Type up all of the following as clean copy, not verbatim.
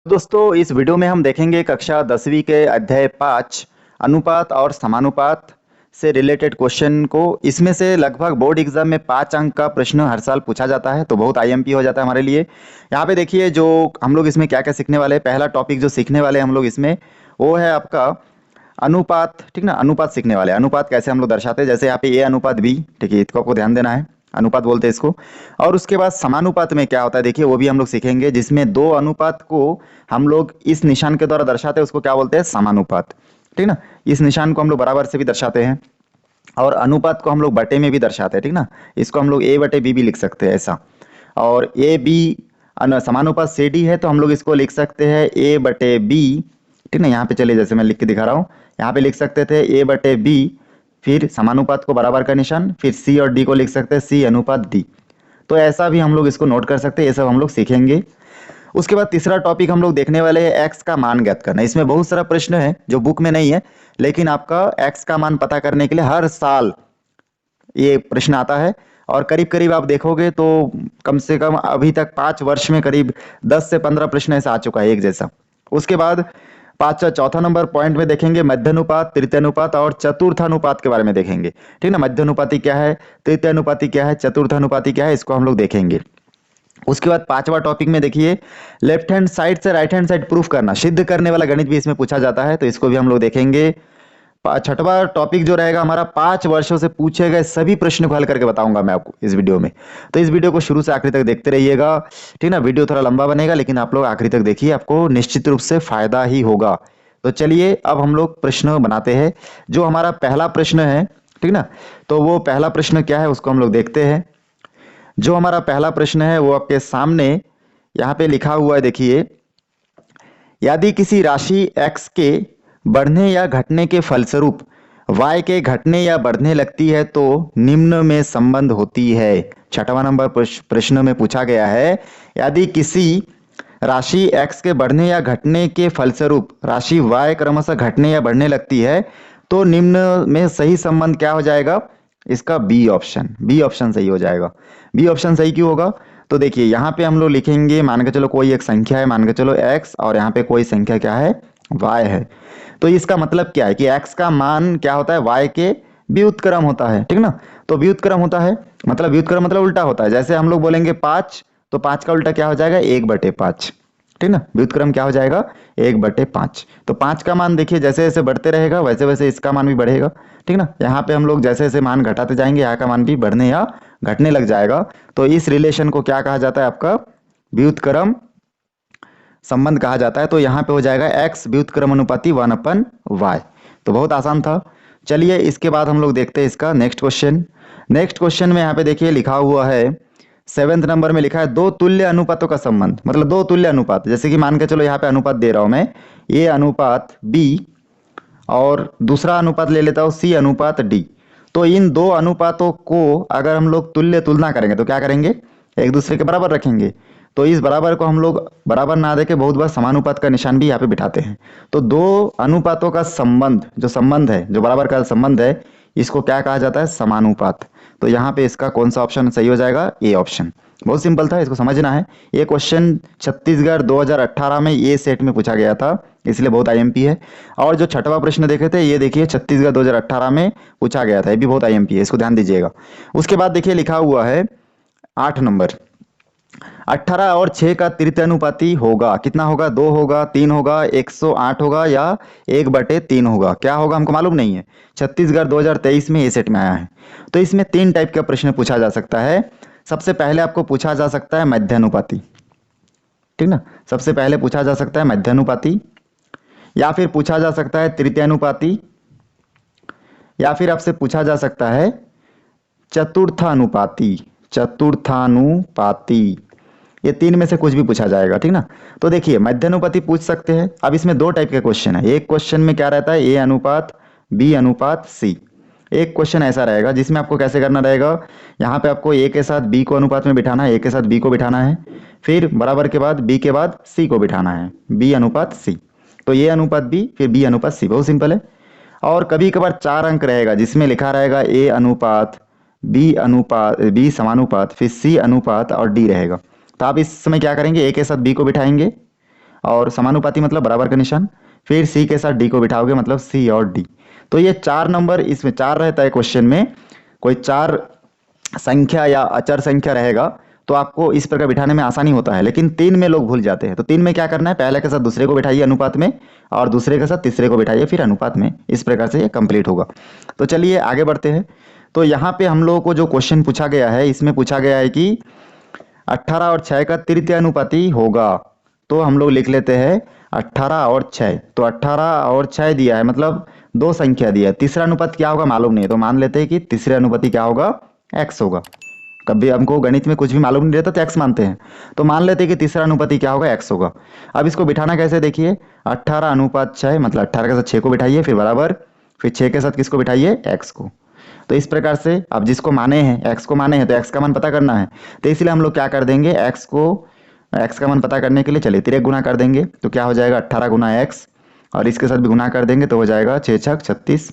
दोस्तों, इस वीडियो में हम देखेंगे कक्षा 10वीं के अध्याय 5 अनुपात और समानुपात से रिलेटेड क्वेश्चन को। इसमें से लगभग बोर्ड एग्जाम में 5 अंक का प्रश्न हर साल पूछा जाता है, तो बहुत आईएमपी हो जाता है हमारे लिए। यहाँ पे देखिए जो हम लोग इसमें क्या क्या सीखने वाले हैं। पहला टॉपिक जो सीखने वाले हैं हम लोग इसमें, वो है आपका अनुपात। ठीक ना, अनुपात सीखने वाले हैं। अनुपात कैसे हम लोग दर्शाते हैं, जैसे यहाँ पे ए अनुपात बी। ठीक है, इसको आपको ध्यान देना है, अनुपात बोलते हैं इसको। और उसके बाद समानुपात में क्या होता है देखिए, वो भी हम लोग सीखेंगे, जिसमें दो अनुपात को हम लोग इस निशान के द्वारा दर्शाते हैं, उसको क्या बोलते हैं, समानुपात। ठीक ना, इस निशान को हम लोग बराबर से भी दर्शाते हैं, और अनुपात को हम लोग बटे में भी दर्शाते हैं। ठीक ना, इसको हम लोग ए बटे बी भी लिख सकते हैं ऐसा। और ए बी समानुपात से डी है, तो हम लोग इसको लिख सकते हैं ए बटे बी। ठीक ना, यहाँ पे चलिए जैसे मैं लिख के दिखा रहा हूँ, यहाँ पे लिख सकते थे ए बटे बी, फिर समानुपात को बराबर का निशान, फिर सी और डी को लिख सकते हैं सी अनुपात डी। तो ऐसा भी हम लोग इसको नोट कर सकते हैं। ये सब हम लोग सीखेंगे। उसके बाद तीसरा टॉपिक हम लोग देखने वाले हैं एक्स का मान ज्ञात करना। इसमें बहुत सारा प्रश्न है जो बुक में नहीं है, लेकिन आपका एक्स का मान पता करने के लिए हर साल ये प्रश्न आता है। और करीब करीब आप देखोगे तो कम से कम अभी तक 5 वर्ष में करीब 10 से 15 प्रश्न ऐसा आ चुका है एक जैसा। उसके बाद चौथा नंबर पॉइंट में देखेंगे मध्यानुपात, तृतीयानुपात और चतुर्थानुपात के बारे में देखेंगे। ठीक ना, मध्यानुपाती क्या है, तृतीयानुपाती क्या है, चतुर्थानुपाती क्या है, इसको हम लोग देखेंगे। उसके बाद 5वां टॉपिक में देखिए लेफ्ट हैंड साइड से राइट हैंड साइड प्रूफ करना, सिद्ध करने वाला गणित भी इसमें पूछा जाता है, तो इसको भी हम लोग देखेंगे। 6वां टॉपिक जो रहेगा हमारा 5 वर्षों से पूछे गए सभी प्रश्नों को हल करके बताऊंगा मैं आपको इस वीडियो में। तो इस वीडियो को शुरू से आखिरी तक देखते रहिएगा। ठीक ना, वीडियो थोड़ा लंबा बनेगा, लेकिन आप लोग आखिरी तक देखिए, आपको निश्चित रूप से फायदा ही होगा। तो चलिए अब हम लोग प्रश्न बनाते हैं। जो हमारा पहला प्रश्न है, ठीक ना, तो वो पहला प्रश्न क्या है उसको हम लोग देखते हैं। जो हमारा पहला प्रश्न है वो आपके सामने यहाँ पे लिखा हुआ है, देखिए। यदि किसी राशि x के बढ़ने या घटने के फलस्वरूप y के घटने या बढ़ने लगती है तो निम्न में संबंध होती है। 6वां नंबर प्रश्न में पूछा गया है, यदि किसी राशि x के बढ़ने या घटने के फलस्वरूप राशि y क्रमशः घटने या बढ़ने लगती है तो निम्न में सही संबंध क्या हो जाएगा, इसका बी ऑप्शन। बी ऑप्शन सही हो जाएगा। बी ऑप्शन सही क्यों होगा, तो देखिए यहाँ पे हम लोग लिखेंगे, मान के चलो कोई एक संख्या है, मान के चलो x, और यहाँ पे कोई संख्या क्या है, y है। तो इसका मतलब क्या है कि x का मान क्या होता है, y के व्युत्क्रम होता है। ठीक ना, तो व्युत्क्रम होता है मतलब व्युत्क्रम मतलब उल्टा होता है। जैसे हम लोग बोलेंगे 5, तो 5 का उल्टा क्या हो जाएगा, 1/5। ठीक ना, व्युत्क्रम क्या हो जाएगा, 1/5। तो 5 का मान देखिए जैसे जैसे बढ़ते रहेगा वैसे वैसे इसका मान भी बढ़ेगा। ठीक ना, यहाँ पे हम लोग जैसे जैसे मान घटाते जाएंगे, यहाँ का मान भी बढ़ने या घटने लग जाएगा। तो इस रिलेशन को क्या कहा जाता है, आपका व्युत्क्रम संबंध कहा जाता है। तो यहाँ पे हो जाएगा x व्युत्क्रम अनुपाती 1/y। तो बहुत आसान था। चलिए इसके बाद हम लोग देखते हैं इसका नेक्स्ट क्वेश्चन। नेक्स्ट क्वेश्चन में यहाँ पे देखिए लिखा हुआ है 7वें नंबर में लिखा है दो तुल्य अनुपातों का संबंध, मतलब दो तुल्य अनुपात। जैसे कि मान के चलो यहाँ पे अनुपात दे रहा हूं मैं, ए अनुपात बी और दूसरा अनुपात ले लेता हूं सी अनुपात डी। तो इन दो अनुपातों को अगर हम लोग तुल्य तुलना करेंगे तो क्या करेंगे, एक दूसरे के बराबर रखेंगे। तो इस बराबर को हम लोग बराबर ना देके बहुत बार समानुपात का निशान भी यहाँ पे बिठाते हैं। तो दो अनुपातों का संबंध, जो संबंध है, जो बराबर का संबंध है, इसको क्या कहा जाता है, समानुपात। तो यहाँ पे इसका कौन सा ऑप्शन सही हो जाएगा, ए ऑप्शन। बहुत सिंपल था, इसको समझना है। ये क्वेश्चन छत्तीसगढ़ 2018 में ये सेट में पूछा गया था, इसलिए बहुत आईएमपी है। और जो 6वां प्रश्न देखे थे ये देखिए छत्तीसगढ़ 2018 में पूछा गया था, ये भी बहुत आईएमपी है, इसको ध्यान दीजिएगा। उसके बाद देखिए लिखा हुआ है 8 नंबर, 18 और 6 का तृतीयानुपाती होगा, कितना होगा, 2 होगा, 3 होगा, 108 होगा या 1/3 होगा। क्या होगा हमको मालूम नहीं है। छत्तीसगढ़ 2023 में ये सेट में आया है। तो इसमें 3 टाइप का प्रश्न पूछा जा सकता है। सबसे पहले आपको पूछा जा सकता है मध्यानुपाती। ठीक ना, सबसे पहले पूछा जा सकता है मध्यानुपाती, या फिर पूछा जा सकता है तृतीयानुपाती, या फिर आपसे पूछा जा सकता है चतुर्थानुपाती। चतुर्थानुपाती, ये 3 में से कुछ भी पूछा जाएगा। ठीक ना, तो देखिए मध्यानुपाती पूछ सकते हैं। अब इसमें 2 टाइप के क्वेश्चन है। एक क्वेश्चन में क्या रहता है, ए अनुपात बी अनुपात सी। एक क्वेश्चन ऐसा रहेगा जिसमें आपको कैसे करना रहेगा, यहाँ पे आपको ए के साथ बी को अनुपात में बिठाना है, ए के साथ बी को बिठाना है, फिर बराबर के बाद बी के बाद सी को बिठाना है, बी अनुपात सी। तो ए अनुपात बी फिर बी अनुपात सी, बहुत सिंपल है। और कभी कभार 4 अंक रहेगा जिसमें लिखा रहेगा ए अनुपात बी समानुपात, फिर सी अनुपात और डी रहेगा। तो आप इस समय क्या करेंगे, ए के साथ बी को बिठाएंगे और समानुपाती मतलब बराबर का निशान, फिर सी के साथ डी को बिठाओगे मतलब सी और डी। तो ये 4 नंबर, इसमें 4 रहता है क्वेश्चन में, कोई 4 संख्या या अचर संख्या रहेगा तो आपको इस प्रकार बिठाने में आसानी होता है, लेकिन 3 में लोग भूल जाते हैं। तो 3 में क्या करना है, पहले के साथ दूसरे को बिठाइए अनुपात में और दूसरे के साथ तीसरे को बिठाइए फिर अनुपात में, इस प्रकार से ये कंप्लीट होगा। तो चलिए आगे बढ़ते हैं। तो यहाँ पे हम लोगों को जो क्वेश्चन पूछा गया है, इसमें पूछा गया है कि 18 और 6 का तृतीय अनुपाती होगा। तो हम लोग लिख लेते हैं 18 और 6। तो 18 और 6 दिया है, मतलब 2 संख्या दिया है, तीसरा अनुपात क्या होगा मालूम नहीं है, तो मान लेते हैं कि तीसरे अनुपाती क्या होगा, x होगा। कभी हमको गणित में कुछ भी मालूम नहीं रहता तो x मानते हैं, तो मान लेते हैं कि तीसरा अनुपाती क्या होगा, x होगा। अब इसको बिठाना कैसे, देखिए 18 अनुपात 6, मतलब 18 के साथ 6 को बिठाइए फिर बराबर, फिर 6 के साथ किसको बिठाइए, x को। तो इस प्रकार से अब जिसको माने हैं, x को माने हैं, तो x का मान पता करना है, तो इसलिए हम लोग क्या कर देंगे, x का मान पता करने के लिए चलिए तिरक गुना कर देंगे। तो क्या हो जाएगा 18 गुना x, और इसके साथ भी गुना कर देंगे तो हो जाएगा 6 छक 36।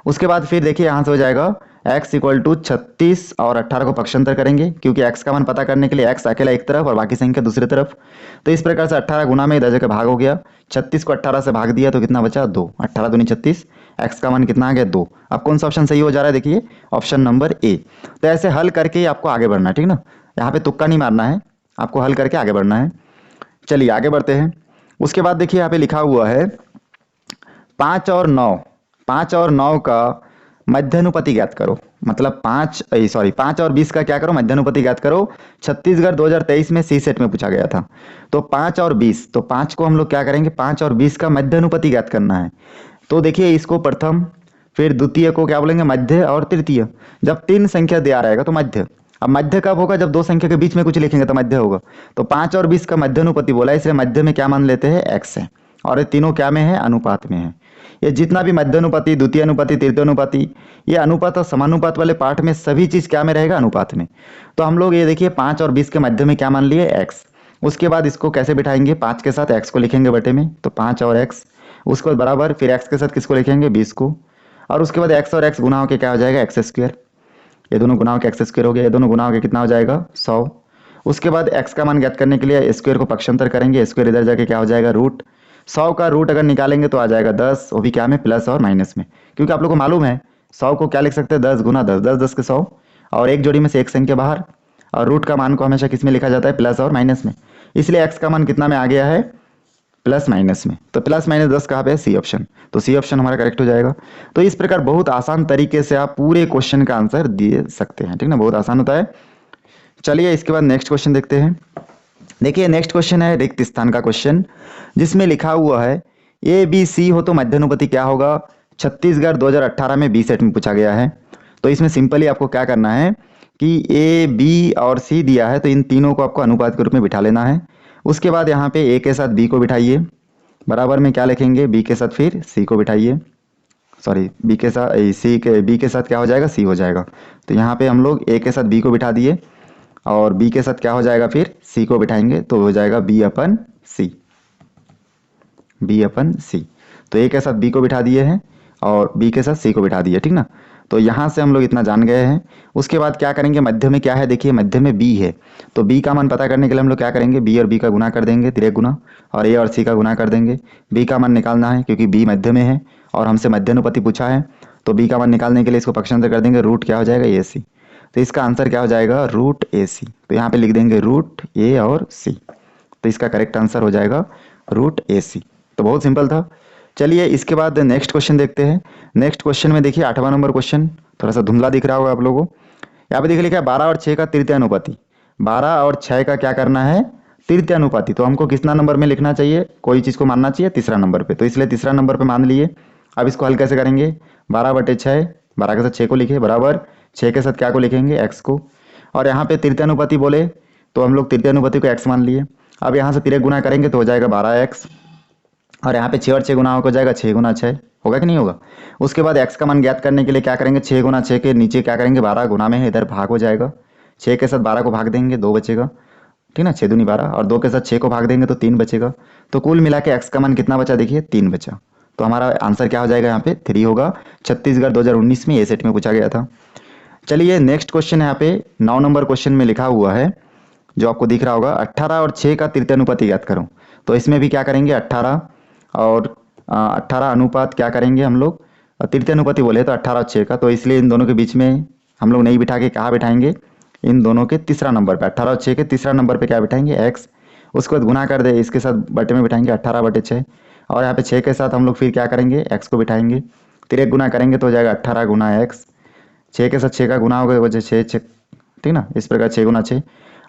उसके बाद फिर देखिए यहाँ से हो जाएगा x इक्वल टू 36 और 18 को पक्षांतर करेंगे, क्योंकि x का मान पता करने के लिए x अकेला एक तरफ और बाकी संख्या दूसरी तरफ। तो इस प्रकार से 18 गुना में इधर जगह भाग हो गया, 36 को 18 से भाग दिया तो कितना बचा, 2। 18 दूनी 36, x का मान कितना आ गया, 2। अब कौन सा ऑप्शन सही हो जा रहा है, देखिए ऑप्शन नंबर ए। तो ऐसे हल करके ही आपको आगे बढ़ना है, ठीक ना, यहाँ पे तुक्का नहीं मारना है, आपको हल करके आगे बढ़ना है। चलिए आगे बढ़ते हैं। उसके बाद देखिए यहाँ पे लिखा हुआ है 5 और 9 का मध्यानुपाती ज्ञात करो, मतलब 5 और 20 का क्या करो, मध्यानुपाती ज्ञात करो। छत्तीसगढ़ 2023 में सी सेट में पूछा गया था। तो 5 और 20, तो 5 को हम लोग क्या करेंगे, 5 और 20 का मध्यानुपाती ज्ञात करना है। तो देखिए इसको प्रथम, फिर द्वितीय को क्या बोलेंगे, मध्य, और तृतीय। जब 3 संख्या दिया रहेगा तो मध्य। अब मध्य कब होगा, जब 2 संख्या के बीच में कुछ लिखेंगे तो मध्य होगा। तो 5 और 20 का मध्यानुपाती बोला, इसलिए मध्य में क्या मान लेते हैं, x है, और ये तीनों क्या में है, अनुपात में है। ये जितना भी मध्यानुपाती, द्वितीय अनुपाती, तृतीय अनुपाती, ये अनुपात और समानुपात वाले पार्ट में सभी चीज क्या में रहेगा, अनुपात में। तो हम लोग ये देखिए 5 और 20 के मध्य में क्या मान लिए, x। उसके बाद इसको कैसे बिठाएंगे, 5 के साथ x को लिखेंगे बटे में, तो 5 और x, उसके बाद बराबर, फिर x के साथ किसको लिखेंगे, 20 को, और उसके बाद x और x गुना होकर क्या हो जाएगा, एक्स स्क्वायर। ये दोनों गुना होकर एक्स स्क्वायर हो गया, ये दोनों गुना होकर कितना हो जाएगा, 100। उसके बाद x का मान ज्ञात करने के लिए स्क्वायर को पक्षांतर करेंगे, स्क्वायर इधर जाके क्या हो जाएगा, रूट। 100 का रूट अगर निकालेंगे तो आ जाएगा 10, वो भी क्या में, प्लस और माइनस में, क्योंकि आप लोग को मालूम है 100 को क्या लिख सकते हैं, 10 गुना 10, 10 10 के 100, और एक जोड़ी में से एक संख्या बाहर, और रूट का मान को हमेशा किस में लिखा जाता है, प्लस और माइनस में। इसलिए x का मान कितना में आ गया है, प्लस माइनस में। तो प्लस माइनस 10 कहाँ पे है, सी ऑप्शन। तो सी ऑप्शन हमारा करेक्ट हो जाएगा। तो इस प्रकार बहुत आसान तरीके से आप पूरे क्वेश्चन का आंसर दे सकते हैं, ठीक ना, बहुत आसान होता है। चलिए इसके बाद नेक्स्ट क्वेश्चन देखते हैं। देखिए नेक्स्ट क्वेश्चन है रिक्त स्थान का क्वेश्चन, जिसमें लिखा हुआ है ए बी सी हो तो मध्यानुपाती क्या होगा। छत्तीसगढ़ 2018 में बी सेट में पूछा गया है। तो इसमें सिंपली आपको क्या करना है कि ए बी और सी दिया है, तो इन तीनों को आपको अनुपात के रूप में बिठा लेना है। उसके बाद यहाँ पे ए के साथ बी को बिठाइए, बराबर में क्या लिखेंगे, बी के साथ फिर सी को बिठाइए, सॉरी बी के साथ क्या हो जाएगा, सी हो जाएगा। तो यहाँ पे हम लोग ए के साथ बी को बिठा दिए, और बी के साथ क्या हो जाएगा, फिर सी को बिठाएंगे तो हो जाएगा बी अपन सी, बी अपन सी। तो ए के साथ बी को बिठा दिए हैं और बी के साथ सी को बिठा दिए, ठीक ना। तो यहाँ से हम लोग इतना जान गए हैं। उसके बाद क्या करेंगे, मध्य में क्या है, देखिए मध्य में बी है, तो बी का मान पता करने के लिए हम लोग क्या करेंगे, बी और बी का गुना कर देंगे, तिरक गुना, और ए और सी का गुना कर देंगे। बी का मान निकालना है क्योंकि बी मध्य में है और हमसे मध्यानुपाती पूछा है, तो बी का मान निकालने के लिए इसको पक्षांतर कर देंगे, रूट क्या हो जाएगा, ए सी। तो इसका आंसर क्या हो जाएगा, रूट ए सी। तो यहाँ पे लिख देंगे रूट ए और सी, तो इसका करेक्ट आंसर हो जाएगा रूट ए सी। तो बहुत सिंपल था। चलिए इसके बाद नेक्स्ट क्वेश्चन देखते हैं। नेक्स्ट क्वेश्चन में देखिए 8वां नंबर क्वेश्चन, थोड़ा सा धुंधला दिख रहा होगा आप लोगों को। यहाँ पे देखिए लिखा है 12 और 6 का तृतीय अनुपाती। 12 और 6 का क्या करना है, तृतीय अनुपाती। तो हमको कितना नंबर में लिखना चाहिए, कोई चीज़ को मानना चाहिए तीसरा नंबर पे, तो इसलिए तीसरा नंबर पे मान लिए। अब इसको हल कैसे करेंगे, 12/6, 12 के साथ 6 को लिखे, बराबर 6 के साथ क्या को लिखेंगे, x को। और यहाँ पे तृतीय अनुपाती बोले तो हम लोग तृतीय अनुपाती को x मान लिए। अब यहाँ से तिरक गुना करेंगे तो हो जाएगा 12x, और यहाँ पे 6 और 6 गुना हो जाएगा 6 गुना 6, होगा कि नहीं होगा। उसके बाद x का मान ज्ञात करने के लिए क्या करेंगे, 6 गुना 6 के नीचे क्या करेंगे, 12 गुना में है, इधर भाग हो जाएगा। 6 के साथ 12 को भाग देंगे, 2 बचेगा, ठीक ना, 6 दूनी 12, और 2 के साथ 6 को भाग देंगे तो 3 बचेगा। तो कुल मिला के x का मान कितना बचा, देखिए 3 बचा। तो हमारा आंसर क्या हो जाएगा, यहाँ पे 3 होगा। छत्तीसगढ़ 2019 में ए सेट में पूछा गया था। चलिए नेक्स्ट क्वेश्चन यहाँ पे 9 नंबर क्वेश्चन में लिखा हुआ है, जो आपको दिख रहा होगा, 18 और 6 का तृतीय अनुपात ज्ञात करो। तो इसमें भी क्या करेंगे, 18 और 18 अनुपात क्या करेंगे हम लोग, तृतीय अनुपाती बोले तो 18 और 6 का, तो इसलिए इन दोनों के बीच में हम लोग नहीं बिठा के कहाँ बिठाएंगे, इन दोनों के तीसरा नंबर पे, 18 और 6 के तीसरा नंबर पे क्या बिठाएंगे, x। उसके बाद गुना कर दे, इसके साथ बटे में बिठाएंगे 18/6, और यहाँ पे 6 के साथ हम लोग फिर क्या करेंगे, x को बिठाएंगे, तिरक गुना करेंगे तो हो जाएगा 18 गुना x, 6 के साथ 6 का गुना होगा वजह 6 6, ठीक ना, इस प्रकार 6 गुना 6,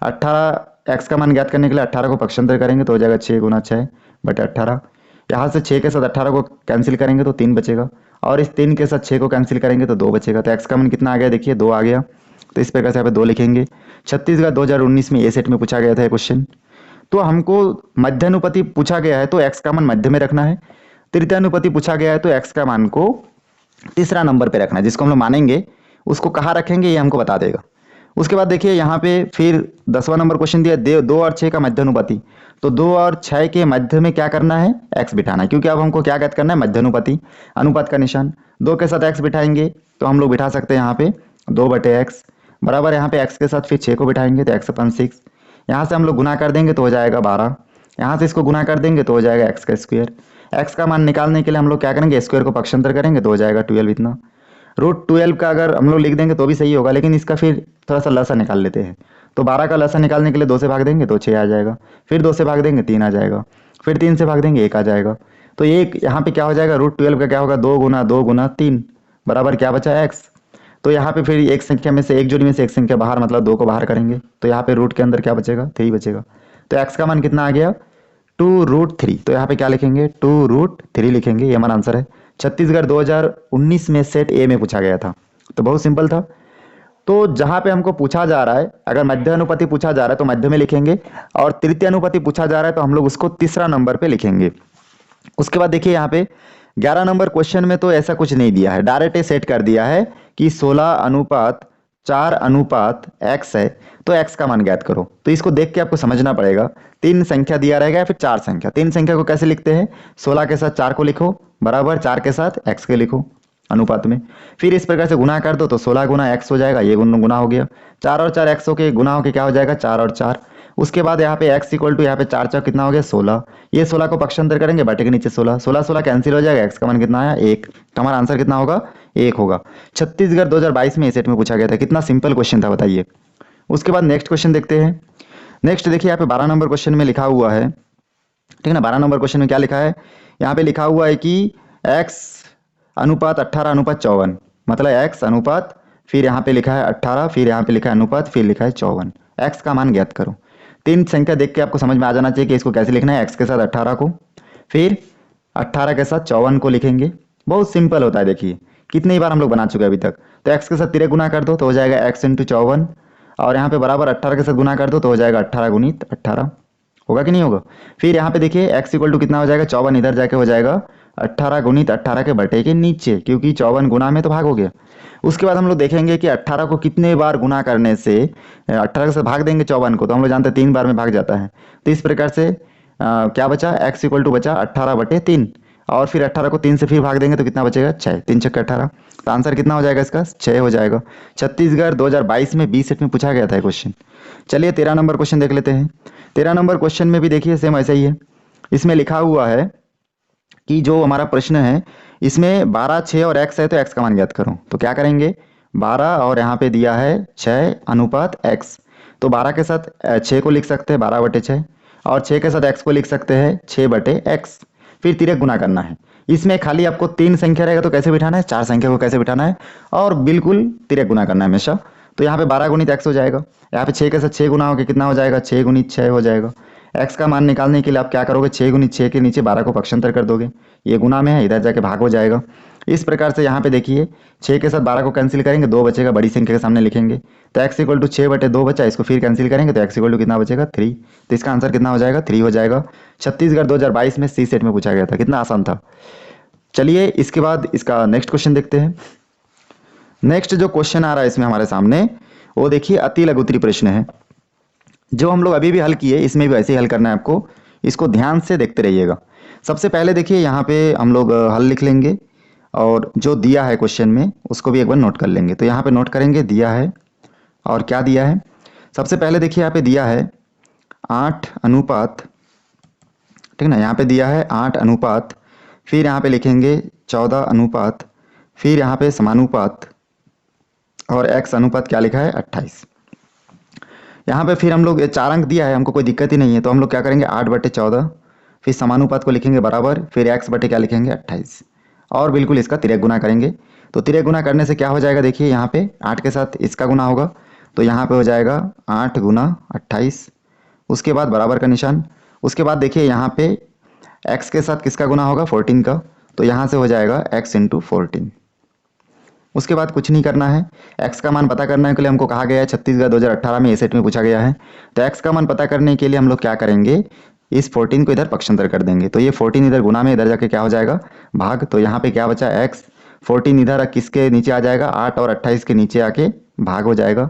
18 x का मान ज्ञात करने के लिए 18 को पक्षांतर करेंगे तो हो जाएगा 6 गुना 6/18। यहाँ से 6 के साथ 18 को कैंसिल करेंगे तो 3 बचेगा, और इस 3 के साथ 6 को कैंसिल करेंगे तो 2 बचेगा। तो x का मान कितना आ गया, देखिए 2 आ गया। तो इस प्रकार से यहाँ पे 2 लिखेंगे। छत्तीसगढ़ 2019 में ए सेट में पूछा गया था ये क्वेश्चन। तो हमको मध्यानुपाती पूछा गया है तो x का मान मध्य में रखना है, तृतीयानुपाती पूछा गया है तो x का मान को तीसरा नंबर पे रखना है, जिसको हम लोग मानेंगे उसको कहाँ रखेंगे ये हमको बता देगा। उसके बाद देखिए यहाँ पे फिर 10वां नंबर क्वेश्चन दिया, 2 और 6 का मध्यानुपाती। तो 2 और 6 के मध्य में क्या करना है, x बिठाना है, क्योंकि अब हमको क्या ज्ञात करना है, मध्यानुपाती, अनुपात का निशान। 2 के साथ x बिठाएंगे तो हम लोग बिठा सकते हैं यहाँ पे 2/x बराबर, यहाँ पे x के साथ फिर 6 को बिठाएंगे तो x/6, यहाँ से हम लोग गुना कर देंगे तो हो जाएगा 12, यहाँ से इसको गुना कर देंगे तो हो जाएगा x का स्क्वायर। x का मान निकालने के लिए हम लोग क्या करेंगे, स्क्वायर को पक्षांतर करेंगे तो हो जाएगा 12 इतना। √12 का अगर हम लोग लिख देंगे तो भी सही होगा, लेकिन इसका फिर थोड़ा सा लसा निकाल लेते हैं। तो 12 का लसा निकालने के लिए 2 से भाग देंगे तो 6 आ जाएगा, फिर 2 से भाग देंगे 3 आ जाएगा, फिर 3 से भाग देंगे 1 आ जाएगा। तो एक यहाँ पे क्या हो जाएगा, √12 का क्या होगा, 2 गुना 2 गुना 3 बराबर क्या बचा, x। तो यहाँ पे फिर एक संख्या में से एक जोड़ी में से एक संख्या बाहर, मतलब 2 को बाहर करेंगे तो यहाँ पे रूट के अंदर क्या बचेगा, 3 बचेगा। तो x का मान कितना आ गया, 2√3। तो यहाँ पे क्या लिखेंगे, 2√3 लिखेंगे, ये हमारा आंसर है। छत्तीसगढ़ 2019 में सेट ए में पूछा गया था, तो बहुत सिंपल था। तो जहां पे हमको पूछा जा रहा है, अगर मध्य अनुपाती पूछा जा रहा है तो मध्य में लिखेंगे, और तृतीय अनुपाती पूछा जा रहा है तो हम लोग उसको तीसरा नंबर पे लिखेंगे। उसके बाद देखिए यहाँ पे 11 नंबर क्वेश्चन में तो ऐसा कुछ नहीं दिया है, डायरेक्ट ये सेट कर दिया है कि 16:4:x है तो x का मान ज्ञात करो। तो इसको देख के आपको समझना पड़ेगा, 3 संख्या दिया रहेगा या फिर 4 संख्या। 3 संख्या को कैसे लिखते हैं, 16 के साथ 4 को लिखो बराबर 4 के साथ x के लिखो अनुपात में, फिर इस प्रकार से गुना कर दो तो 16 गुना x हो जाएगा, ये गुना हो गया। 4 और 4 x के गुना होके क्या हो जाएगा, 4 और 4। उसके बाद यहाँ पे x इक्वल टू यहाँ पे 4 4 कितना हो गया, 16। ये 16 को पक्षांतर करेंगे, बटे के नीचे 16, 16 16 कैंसिल हो जाएगा, x का मान कितना आया, 1। तो हमारा आंसर कितना होगा, 1 होगा। छत्तीसगढ़ 2022 में इस सेट में पूछा गया था, कितना सिंपल क्वेश्चन था बताइए। उसके बाद नेक्स्ट क्वेश्चन देखते हैं। नेक्स्ट देखिए यहाँ पे 12 नंबर क्वेश्चन में लिखा हुआ है, ठीक है ना। 12 नंबर क्वेश्चन में क्या लिखा है, यहाँ पे लिखा हुआ है कि x अनुपात 18:54, मतलब x अनुपात, फिर यहाँ पे लिखा है 18, फिर यहाँ पे लिखा है अनुपात, फिर लिखा है 54। x का मान ज्ञात करो। 3 संख्या देख के आपको समझ में आ जाना चाहिए कि इसको कैसे लिखना है, x के साथ 18 को, फिर 18 के साथ 54 को लिखेंगे। बहुत सिंपल होता है, देखिए कितनी बार हम लोग बना चुके हैं अभी तक। तो x के साथ 3 गुना कर दो तो हो जाएगा x × 54, और यहाँ पे बराबर 18 के साथ गुना कर दो तो हो जाएगा 18 गुणित 18, होगा कि नहीं होगा। फिर यहाँ पे देखिए x इक्वल टू कितना हो जाएगा, 54 इधर जाके हो जाएगा 18 गुणित 18 के बटे के नीचे, क्योंकि 54 गुना में तो भाग हो गया। उसके बाद हम लोग देखेंगे कि 18 को कितने बार गुना करने से, 18 के साथ भाग देंगे 54 को, तो हम लोग जानते हैं 3 बार में भाग जाता है। तो इस प्रकार से क्या बचा, x इक्वल टू बचा 18/3, और फिर 18 को 3 से फिर भाग देंगे तो कितना बचेगा, 6, 3 छक्के 18। तो आंसर कितना हो जाएगा इसका, 6 हो जाएगा। छत्तीसगढ़ 2022 में बी सेट में पूछा गया था क्वेश्चन। चलिए 13 नंबर क्वेश्चन देख लेते हैं। 13 नंबर क्वेश्चन में भी देखिए सेम ऐसा ही है। इसमें लिखा हुआ है कि जो हमारा प्रश्न है इसमें 12, 6 और x है तो x का मान ज्ञात करो। तो क्या करेंगे, 12 और यहाँ पे दिया है 6 अनुपात x, तो 12 के साथ 6 को लिख सकते हैं 12/6, और 6 के साथ x को लिख सकते हैं 6/x, फिर तिरक गुना करना है। इसमें खाली आपको 3 संख्या रहेगा तो कैसे बिठाना है, 4 संख्या को कैसे बिठाना है, और बिल्कुल तिरक गुना करना है हमेशा। तो यहाँ पे 12 गुणित x हो जाएगा, यहाँ पे 6 के साथ 6 गुना होकर कितना हो जाएगा, 6 गुणित 6 हो जाएगा। x का मान निकालने के लिए आप क्या करोगे, 6 गुणित 6 के नीचे 12 को पक्षांतर कर दोगे, ये गुना में है, इधर जाके भाग हो जाएगा। इस प्रकार से यहाँ पे देखिए 6 के साथ 12 को कैंसिल करेंगे, 2 बचेगा, बड़ी संख्या के सामने लिखेंगे। तो x इक्वल टू 6/2 बचा, इसको फिर कैंसिल करेंगे तो x इक्वल टू कितना बचेगा, 3। तो इसका आंसर कितना हो जाएगा, 3 हो जाएगा। छत्तीसगढ़ 2022 में सी सेट में पूछा गया था, कितना आसान था। चलिए इसके बाद इसका नेक्स्ट क्वेश्चन देखते हैं। नेक्स्ट जो क्वेश्चन आ रहा है इसमें हमारे सामने, वो देखिए अति लघुत्तरी प्रश्न है, जो हम लोग अभी भी हल किए, इसमें भी ऐसे ही हल करना है आपको, इसको ध्यान से देखते रहिएगा। सबसे पहले देखिए यहाँ पे हम लोग हल लिख लेंगे, और जो दिया है क्वेश्चन में उसको भी एक बार नोट कर लेंगे। तो यहाँ पे नोट करेंगे दिया है, और क्या दिया है। सबसे पहले देखिए यहाँ पे दिया है 8 अनुपात, ठीक ना, यहाँ पे दिया है 8 अनुपात, फिर यहाँ पे लिखेंगे 14 अनुपात, फिर यहाँ पे समानुपात, और x अनुपात क्या लिखा है 28। यहाँ पे फिर हम लोग 4 अंक दिया है, हमको कोई दिक्कत ही नहीं है, तो हम लोग क्या करेंगे 8/14, फिर समानुपात को लिखेंगे बराबर, फिर x बटे क्या लिखेंगे 28, और बिल्कुल इसका तिर्यक गुना करेंगे। तो तिर्यक गुना करने से क्या हो जाएगा, देखिए यहाँ पे 8 के साथ इसका गुना होगा, तो यहाँ पे हो जाएगा 8 गुना 28, उसके बाद बराबर का निशान। उसके बाद देखिए यहाँ पे x के साथ किसका गुना होगा 14 का, तो यहाँ से हो जाएगा x इंटू 14। उसके बाद कुछ नहीं करना है, x का मान पता करने के लिए हमको कहा गया है छत्तीसगढ़ 2018 में ए सेट में पूछा गया है। तो x का मान पता करने के लिए हम लोग क्या करेंगे, इस 14 को इधर पक्षांतर कर देंगे, तो ये 14 इधर गुना में, इधर जाके क्या हो जाएगा भाग। तो यहाँ पे क्या बचा x, 14 इधर किसके नीचे आ जाएगा 8 और 28 के नीचे आके भाग हो जाएगा।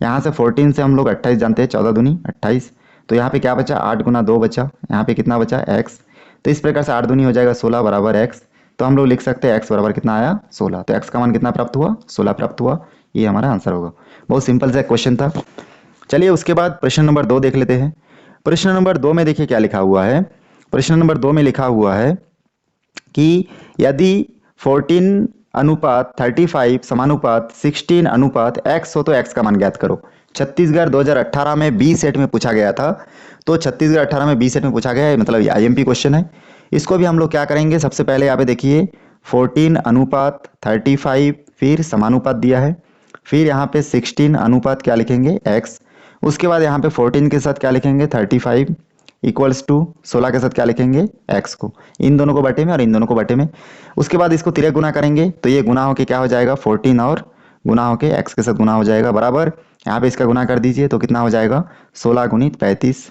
यहाँ से 14 से हम लोग 28 जानते हैं, 14 दूनी 28, तो यहाँ पे क्या बचा 8 गुना 2 बचा, यहाँ पे कितना बचा x। तो इस प्रकार से 8 दूनी हो जाएगा 16 बराबर x। तो हम लोग लिख सकते हैं x बराबर कितना आया 16। तो x का मान कितना प्राप्त हुआ 16 प्राप्त हुआ, ये हमारा आंसर होगा। बहुत सिंपल सा क्वेश्चन था। चलिए उसके बाद प्रश्न नंबर 2 देख लेते हैं। प्रश्न नंबर 2 में देखिए क्या लिखा हुआ है। प्रश्न नंबर 2 में लिखा हुआ है कि यदि 14 अनुपात 35 समानुपात 16 अनुपात x हो तो x का मान ज्ञात करो। छत्तीसगढ़ 2018 में बी सेट में पूछा गया था, तो छत्तीसगढ़ 18 में बी सेट में पूछा गया है, मतलब आईएमपी क्वेश्चन है। इसको भी हम लोग क्या करेंगे, सबसे पहले यहाँ पे देखिए 14 अनुपात 35, फिर समानुपात दिया है, फिर यहाँ पे 16 अनुपात क्या लिखेंगे x, उसके बाद यहाँ पे 14 के साथ क्या लिखेंगे 35 इक्वल्स टू 16 के साथ क्या लिखेंगे x को, इन दोनों को बटे में और इन दोनों को बटे में। उसके बाद इसको तिर्यक गुना करेंगे, तो ये गुना होके क्या हो जाएगा 14 और गुना होके x के साथ गुना हो जाएगा बराबर। यहाँ पे इसका गुना कर दीजिए तो कितना हो जाएगा 16 गुणित 35।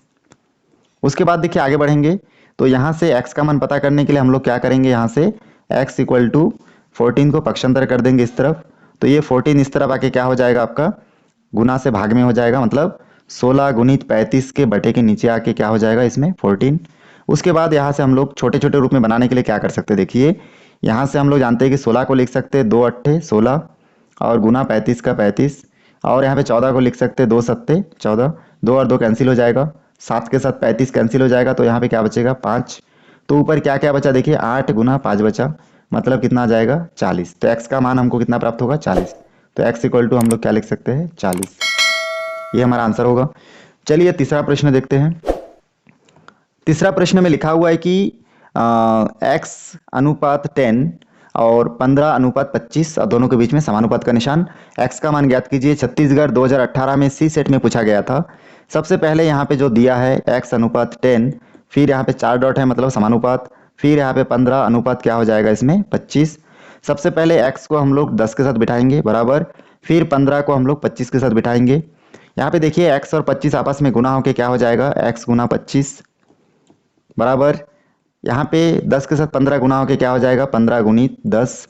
उसके बाद देखिए आगे बढ़ेंगे, तो यहाँ से x का मान पता करने के लिए हम लोग क्या करेंगे, यहाँ से x इक्वल टू 14 को पक्षांतर कर देंगे इस तरफ, तो ये 14 इस तरफ आके क्या हो जाएगा आपका गुना से भाग में हो जाएगा, मतलब 16 गुणित 35 के बटे के नीचे आके क्या हो जाएगा इसमें 14। उसके बाद यहाँ से हम लोग छोटे छोटे रूप में बनाने के लिए क्या कर सकते हैं, देखिए यहाँ से हम लोग जानते हैं कि 16 को लिख सकते हैं 2 अट्ठे 16 और गुना 35 का 35, और यहाँ पे 14 को लिख सकते हैं 2 सत्ते 14, 2 और 2 कैंसिल हो जाएगा, 7 के साथ 35 कैंसिल हो जाएगा, तो यहाँ पे क्या बचेगा 5। तो ऊपर क्या क्या बचा, देखिए 8 गुना 5 बचा, मतलब कितना आ जाएगा 40। तो x का मान हमको कितना प्राप्त होगा 40। तो x इक्वल टू हम लोग क्या लिख सकते हैं 40, ये हमारा आंसर होगा। चलिए तीसरा प्रश्न देखते हैं। तीसरा प्रश्न में लिखा हुआ है कि x अनुपात 10 और 15 अनुपात 25 और दोनों के बीच में समानुपात का निशान, x का मान ज्ञात कीजिए। छत्तीसगढ़ 2018 में सी सेट में पूछा गया था। सबसे पहले यहाँ पे जो दिया है x अनुपात 10, फिर यहाँ पे 4 डॉट है मतलब समानुपात, फिर यहाँ पे 15 अनुपात क्या हो जाएगा इसमें 25। सबसे पहले x को हम लोग 10 के साथ बिठाएंगे बराबर, फिर 15 को हम लोग 25 के साथ बिठाएंगे। यहाँ पे देखिए x और 25 आपस में गुना होके क्या हो जाएगा x गुना 25 बराबर, यहाँ पे 10 के साथ 15 गुना होके क्या हो जाएगा 15 गुणित 10,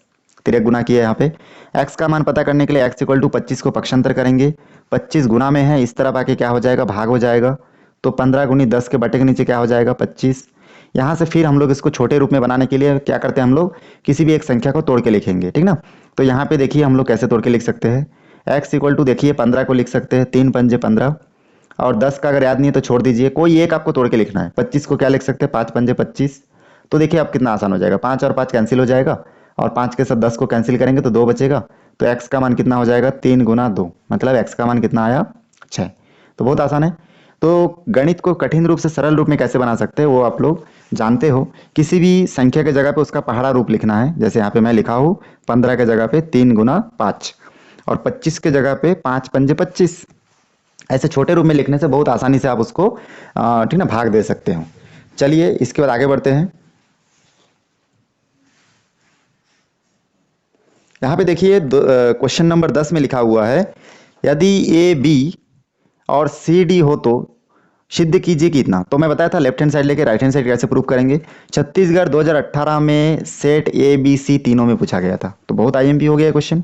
तिर्यक गुना किया यहाँ पे। x का मान पता करने के लिए x इक्वल टू 25 को पक्षांतर करेंगे, 25 गुना में है इस तरफ आके क्या हो जाएगा भाग हो जाएगा, तो 15 गुणित 10 के बटे के नीचे क्या हो जाएगा 25। यहाँ से फिर हम लोग इसको छोटे रूप में बनाने के लिए क्या करते हैं, हम लोग किसी भी एक संख्या को तोड़ के लिखेंगे, ठीक ना। तो यहाँ पे देखिए हम लोग कैसे तोड़ के लिख सकते हैं, x इक्वल टू देखिए 15 को लिख सकते हैं 3 पंजे 15, और 10 का अगर याद नहीं है तो छोड़ दीजिए, कोई एक आपको तोड़ के लिखना है। 25 को क्या लिख सकते हैं 5 पंजे 25, तो देखिए अब कितना आसान हो जाएगा, 5 और 5 कैंसिल हो जाएगा, और 5 के साथ 10 को कैंसिल करेंगे तो 2 बचेगा, तो x का मान कितना हो जाएगा 3 गुना 2, मतलब x का मान कितना आया 6। तो बहुत आसान है। तो गणित को कठिन रूप से सरल रूप में कैसे बना सकते हैं वो आप लोग जानते हो। किसी भी संख्या के जगह पे उसका पहाड़ा रूप लिखना है, जैसे यहाँ पे मैं लिखा हूँ 15 के जगह पे 3 गुना 5 और 25 के जगह पे 5 पंजे 25, ऐसे छोटे रूप में लिखने से बहुत आसानी से आप उसको ठीक ना भाग दे सकते हो। चलिए इसके बाद आगे बढ़ते हैं। यहाँ पे देखिए क्वेश्चन नंबर 10 में लिखा हुआ है, यदि ए बी और सी डी हो तो सिद्ध कीजिए कि इतना। तो मैं बताया था लेफ्ट हैंड साइड लेके राइट हैंड साइड कैसे प्रूव करेंगे। छत्तीसगढ़ 2018 में सेट ए बी सी तीनों में पूछा गया था, तो बहुत आईएमपी हो गया क्वेश्चन।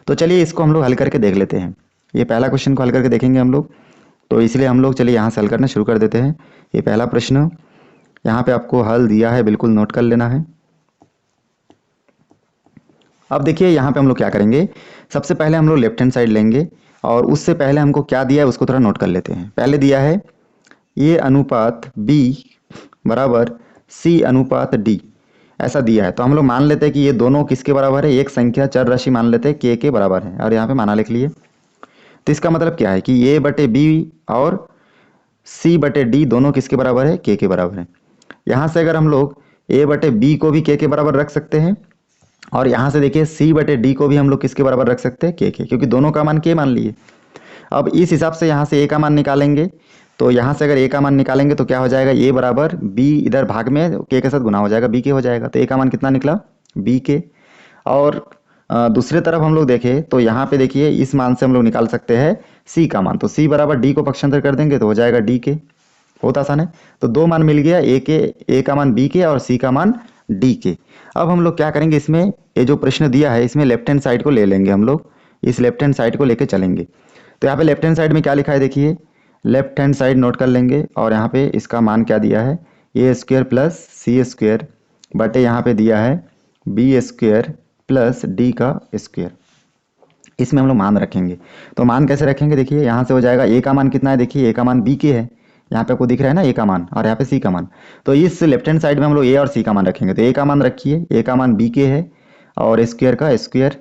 तो चलिए इसको हम लोग हल करके देख लेते हैं। ये पहला क्वेश्चन को हल करके देखेंगे हम लोग, तो इसलिए हम लोग चलिए यहाँ से हल करना शुरू कर देते हैं। ये पहला प्रश्न यहाँ पे आपको हल दिया है, बिल्कुल नोट कर लेना है। अब देखिए यहाँ पे हम लोग क्या करेंगे, सबसे पहले हम लोग लेफ्ट हैंड साइड लेंगे और उससे पहले हमको क्या दिया है उसको थोड़ा नोट कर लेते हैं। पहले दिया है ये अनुपात b बराबर c अनुपात d, ऐसा दिया है। तो हम लोग मान लेते हैं कि ये दोनों किसके बराबर है, एक संख्या चर राशि मान लेते हैं k के बराबर है और यहाँ पे माना लिख लिए। तो इसका मतलब क्या है कि a बटे b और c बटे d दोनों किसके बराबर है, k के बराबर है। यहाँ से अगर हम लोग a बटे b को भी k के बराबर रख सकते हैं और यहाँ से देखिए c बटे d को भी हम लोग किसके बराबर रख सकते हैं, k के, क्योंकि दोनों का मान k मान लिए। अब इस हिसाब से यहाँ से a का मान निकालेंगे, तो यहाँ से अगर a का मान निकालेंगे तो क्या हो जाएगा, a बराबर b इधर भाग में k के साथ गुना हो जाएगा, b के हो जाएगा। तो a का मान कितना निकला, b के। और दूसरे तरफ हम लोग देखें तो यहाँ पे देखिए इस मान से हम लोग निकाल सकते हैं c का मान, तो c बराबर d को पक्षांतर कर देंगे तो हो जाएगा d के। बहुत आसान है। तो दो मान मिल गया, a का मान b के और c का मान d के। अब हम लोग क्या करेंगे, इसमें ये जो प्रश्न दिया है इसमें लेफ्ट हैंड साइड को ले लेंगे हम लोग, इस लेफ्ट हैंड साइड को लेके चलेंगे। तो यहाँ पे लेफ्ट हैंड साइड में क्या लिखा है देखिए, लेफ्ट हैंड साइड नोट कर लेंगे और यहाँ पे इसका मान क्या दिया है, A square plus C square बटे यहाँ पे दिया है बी स्क्वायर प्लस डी का स्क्वायर। इसमें हम लोग मान रखेंगे। तो मान कैसे रखेंगे, देखिए यहाँ से हो जाएगा ए का मान कितना है, देखिए ए का मान बी के है, यहाँ पे आपको दिख रहा है ना ए का मान, और यहाँ पे सी का मान। तो इस लेफ्ट हैंड साइड में हम लोग ए और सी का मान रखेंगे। तो ए का मान रखिए, ए का मान बी के है और स्क्वायर का स्क्वायर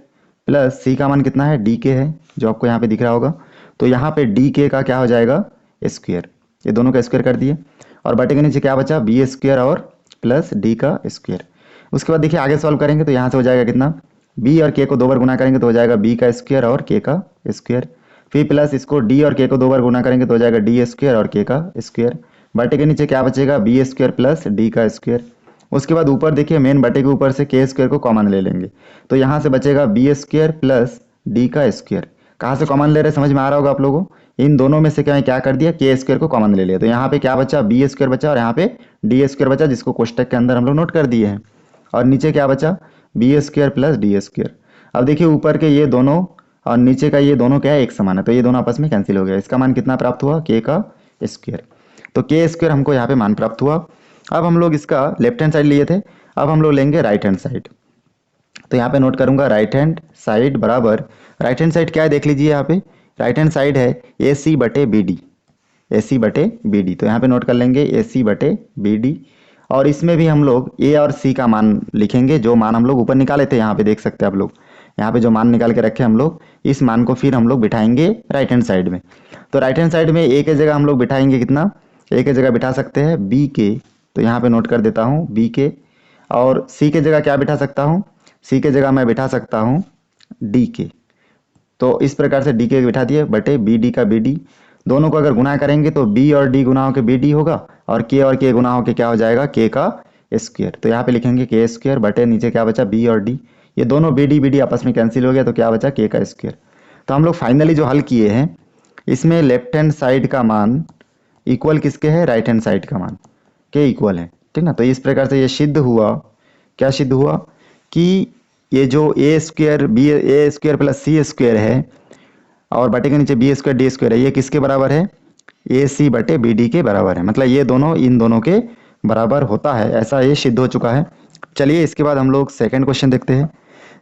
प्लस सी का मान कितना है, डी के है, जो आपको यहाँ पे दिख रहा होगा। तो यहाँ पे डी के का क्या हो जाएगा, स्क्वायर, ये दोनों का स्क्वायर कर दिए और बटे के नीचे क्या बचा, बी स्क्वायर और प्लस डी का स्क्वायर। उसके बाद देखिए आगे सॉल्व करेंगे तो यहाँ से हो जाएगा कितना, बी और के को दो बार गुना करेंगे तो हो जाएगा बी का स्क्वायर और के का स्क्वायर, फिर प्लस इसको डी और के को दो बार गुना करेंगे तो हो जाएगा डी स्क्वायर और के का स्क्वायर। बटे के नीचे क्या बचेगा, बी स्क्वायर प्लस डी का स्क्वायर। उसके बाद ऊपर देखिए मेन बटे के ऊपर से के स्क्वायर को कॉमन ले लेंगे, तो यहाँ से बचेगा बी स्क्वायर प्लस डी का स्क्वायर। कहाँ से कॉमन ले रहे, समझ में आ रहा होगा आप लोगों को। इन दोनों में से क्या कर दिया, के स्क्वायर को कॉमन ले लिया। तो यहाँ पे क्या बचा, बी स्क्वायर बचा और यहाँ पे डी स्क्वायर बचा, जिसको कोष्टक के अंदर हम लोग नोट कर दिए हैं। और नीचे क्या बचा, B square plus D square. अब देखिए ऊपर के ये दोनों और नीचे का ये दोनों क्या है, एक समान है, तो ये दोनों आपस में कैंसिल हो गया। इसका मान कितना प्राप्त हुआ, के का स्क्वायर। तो के स्क्वायर हमको यहाँ पे मान प्राप्त हुआ। अब हम लोग इसका लेफ्ट हैंड साइड लिए थे, अब हम लोग लेंगे राइट हैंड साइड। तो यहाँ पे नोट करूंगा राइट हैंड साइड बराबर, राइट हैंड साइड क्या है देख लीजिए, यहाँ पे राइट हैंड साइड है ए सी बटे बी डी, ए सी बटे बी डी। तो यहाँ पे नोट कर लेंगे ए सी बटे बी डी, और इसमें भी हम लोग ए और सी का मान लिखेंगे, जो मान हम लोग ऊपर निकाले थे। यहाँ पे देख सकते हैं आप लोग, यहाँ पे जो मान निकाल के रखे हम लोग, इस मान को फिर हम लोग बिठाएंगे राइट हैंड साइड में। तो राइट हैंड साइड में ए के जगह हम लोग बिठाएंगे कितना, ए के जगह बिठा सकते हैं बी के, तो यहाँ पे नोट कर देता हूँ बी के। और सी के जगह क्या बिठा सकता हूँ, सी के जगह मैं बिठा सकता हूँ डी के। तो इस प्रकार से डी के बिठा दिए बटे बी डी का बी डी। दोनों को अगर गुना करेंगे तो बी और डी गुना होकर बी डी होगा और के गुना होकर क्या हो जाएगा, के का स्क्वायर। तो यहाँ पे लिखेंगे के स्क्वायर बटे नीचे क्या बचा, बी और डी, ये दोनों बी डी आपस में कैंसिल हो गया, तो क्या बचा, के का स्क्वायर। तो हम लोग फाइनली जो हल किए हैं इसमें लेफ्ट हैंड साइड का मान इक्वल किसके है, राइट हैंड साइड का मान के इक्वल है, ठीक ना। तो इस प्रकार से ये सिद्ध हुआ, क्या सिद्ध हुआ कि ये जो ए स्क्वायर प्लस सी स्क्वायर है और बटे के नीचे बी स्क्वायर डी स्क्वायर है, ये किसके बराबर है, ए सी बटे बी डी के बराबर है। मतलब ये दोनों इन दोनों के बराबर होता है, ऐसा ये सिद्ध हो चुका है। चलिए इसके बाद हम लोग सेकंड क्वेश्चन देखते हैं।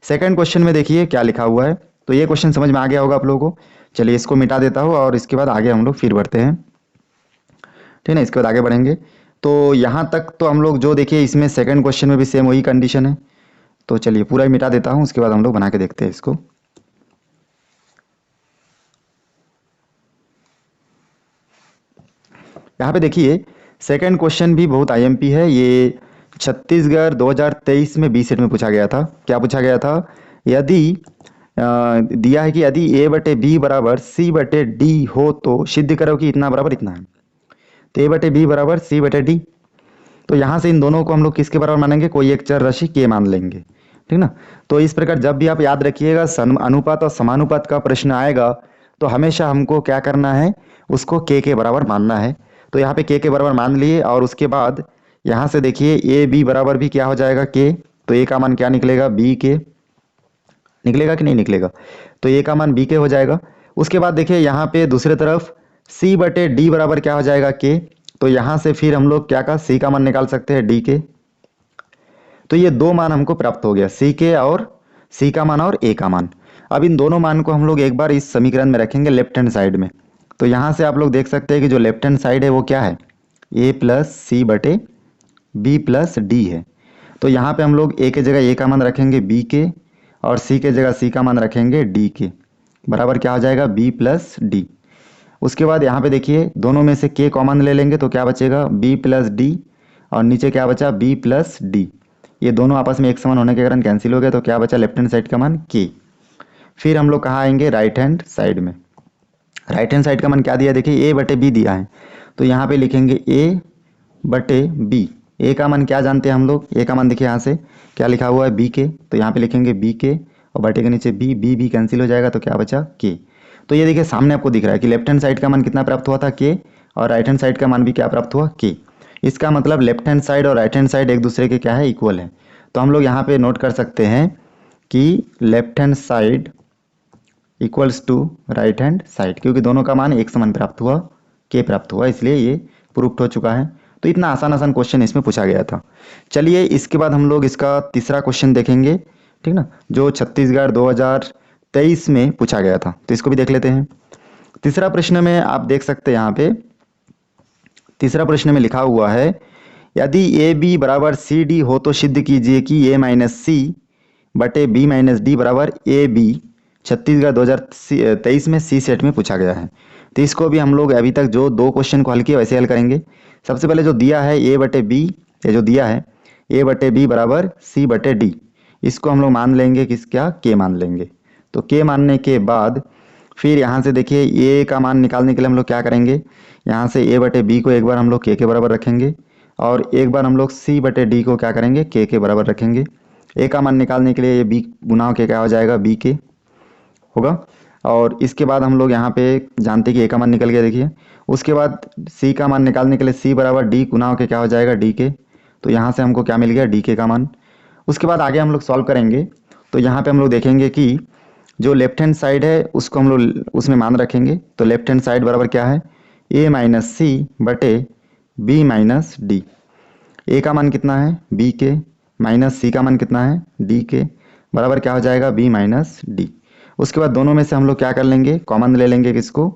सेकंड क्वेश्चन में देखिए क्या लिखा हुआ है, तो ये क्वेश्चन समझ में आ गया होगा आप लोगों को। चलिए इसको मिटा देता हूँ और इसके बाद आगे हम लोग फिर बढ़ते हैं, ठीक है। इसके बाद आगे बढ़ेंगे। तो यहाँ तक तो हम लोग जो देखिए इसमें सेकंड क्वेश्चन में भी सेम वही कंडीशन है। तो चलिए पूरा ही मिटा देता हूँ, उसके बाद हम लोग बना के देखते हैं इसको। यहाँ पे देखिए सेकंड क्वेश्चन भी बहुत आईएमपी है। ये छत्तीसगढ़ 2023 में बी सेट में पूछा गया था। क्या पूछा गया था, यदि दिया है कि यदि ए बटे बी बराबर सी बटे डी हो तो सिद्ध करो कि इतना बराबर इतना है। तो ए बटे बी बराबर सी बटे डी, तो यहाँ से इन दोनों को हम लोग किसके बराबर मानेंगे, कोई एक चर राशि के मान लेंगे, ठीक ना। तो इस प्रकार जब भी आप याद रखिएगा अनुपात और समानुपात का प्रश्न आएगा तो हमेशा हमको क्या करना है, उसको के बराबर मानना है। तो यहाँ पे के बराबर मान लिए और उसके बाद यहाँ से देखिए ए बी बराबर भी क्या हो जाएगा के, तो ए का मान क्या निकलेगा, बी के निकलेगा कि नहीं निकलेगा, तो ए का मान बी के हो जाएगा। उसके बाद देखिए यहाँ पे दूसरे तरफ सी बटे डी बराबर क्या हो जाएगा के, तो यहाँ से फिर हम लोग क्या का सी का मान निकाल सकते हैं डी के। तो ये दो मान हमको प्राप्त हो गया, सी के और सी का मान और ए का मान। अब इन दोनों मान को हम लोग एक बार इस समीकरण में रखेंगे लेफ्ट हैंड साइड में। तो यहाँ से आप लोग देख सकते हैं कि जो लेफ्ट हैंड साइड है वो क्या है, ए प्लस सी बटे बी प्लस डी है। तो यहाँ पे हम लोग ए के जगह ए का मान रखेंगे बी के, और सी के जगह सी का मान रखेंगे डी के, बराबर क्या हो जाएगा बी प्लस डी। उसके बाद यहाँ पे देखिए दोनों में से के कॉमन ले लेंगे तो क्या बचेगा बी प्लस डी, और नीचे क्या बचा बी प्लस डी। ये दोनों आपस में एक समान होने के कारण कैंसिल हो गया, तो क्या बचा लेफ्ट हैंड साइड का मान के। फिर हम लोग कहाँ आएंगे राइट हैंड साइड में। राइट हैंड साइड का मान क्या दिया देखिए ए बटे बी दिया है, तो यहाँ पे लिखेंगे ए बटे बी। ए का मान क्या जानते हैं हम लोग, ए का मान देखिए यहाँ से क्या लिखा हुआ है बी के, तो यहाँ पे लिखेंगे बी के और बटे के नीचे बी, बी भी कैंसिल हो जाएगा तो क्या बचा के। तो ये देखिए सामने आपको दिख रहा है कि लेफ्ट हैंड साइड का मान कितना प्राप्त हुआ था के, और राइट हैंड साइड का मान भी क्या प्राप्त हुआ के। इसका मतलब लेफ्ट हैंड साइड और राइट हैंड साइड एक दूसरे के क्या है इक्वल है। तो हम लोग यहाँ पे नोट कर सकते हैं कि left hand side equals to right hand side, क्योंकि दोनों का मान एक समान प्राप्त हुआ, के प्राप्त हुआ, इसलिए ये प्रूफ हो चुका है। तो इतना आसान आसान क्वेश्चन इसमें पूछा गया था। चलिए इसके बाद हम लोग इसका तीसरा क्वेश्चन देखेंगे, ठीक ना, जो छत्तीसगढ़ 2023 में पूछा गया था, तो इसको भी देख लेते हैं। तीसरा प्रश्न में आप देख सकते हैं यहाँ पे तीसरा प्रश्न में लिखा हुआ है, यदि ए बी बराबर सी डी हो तो सिद्ध कीजिए कि ए माइनस सी बटे बी माइनस डी बराबर ए बी। छत्तीसगढ़ 2023 में सी सेट में पूछा गया है। तो इसको भी हम लोग अभी तक जो दो क्वेश्चन को हल किए वैसे हल करेंगे। सबसे पहले जो दिया है ए बटे बी, ये जो दिया है ए बटे बी बराबर सी बटे डी, इसको हम लोग मान लेंगे किस क्या के मान लेंगे। तो के मानने के बाद फिर यहाँ से देखिए ए का मान निकालने के लिए हम लोग क्या करेंगे, यहाँ से ए बटे बी को एक बार हम लोग के बराबर रखेंगे, और एक बार हम लोग सी बटे डी को क्या करेंगे के बराबर रखेंगे। ए का मान निकालने के लिए ये बी गुना के क्या हो जाएगा बी के होगा। और इसके बाद हम लोग यहाँ पे जानते हैं कि ए का मान निकल गया देखिए। उसके बाद सी का मान निकालने के लिए सी बराबर डी गुना के क्या हो जाएगा डी के। तो यहाँ से हमको क्या मिल गया डी के का मान। उसके बाद आगे हम लोग सॉल्व करेंगे, तो यहाँ पे हम लोग देखेंगे कि जो लेफ्ट हैंड साइड है उसको हम लोग उसमें मान रखेंगे। तो लेफ्ट हैंड साइड बराबर क्या है ए माइनस सी बटे बी माइनस डी। ए का मान कितना है बी के, माइनस सी का मान कितना है डी के, बराबर क्या हो जाएगा बी माइनस डी। उसके बाद दोनों में से हम लोग क्या कर लेंगे कॉमन ले लेंगे, किसको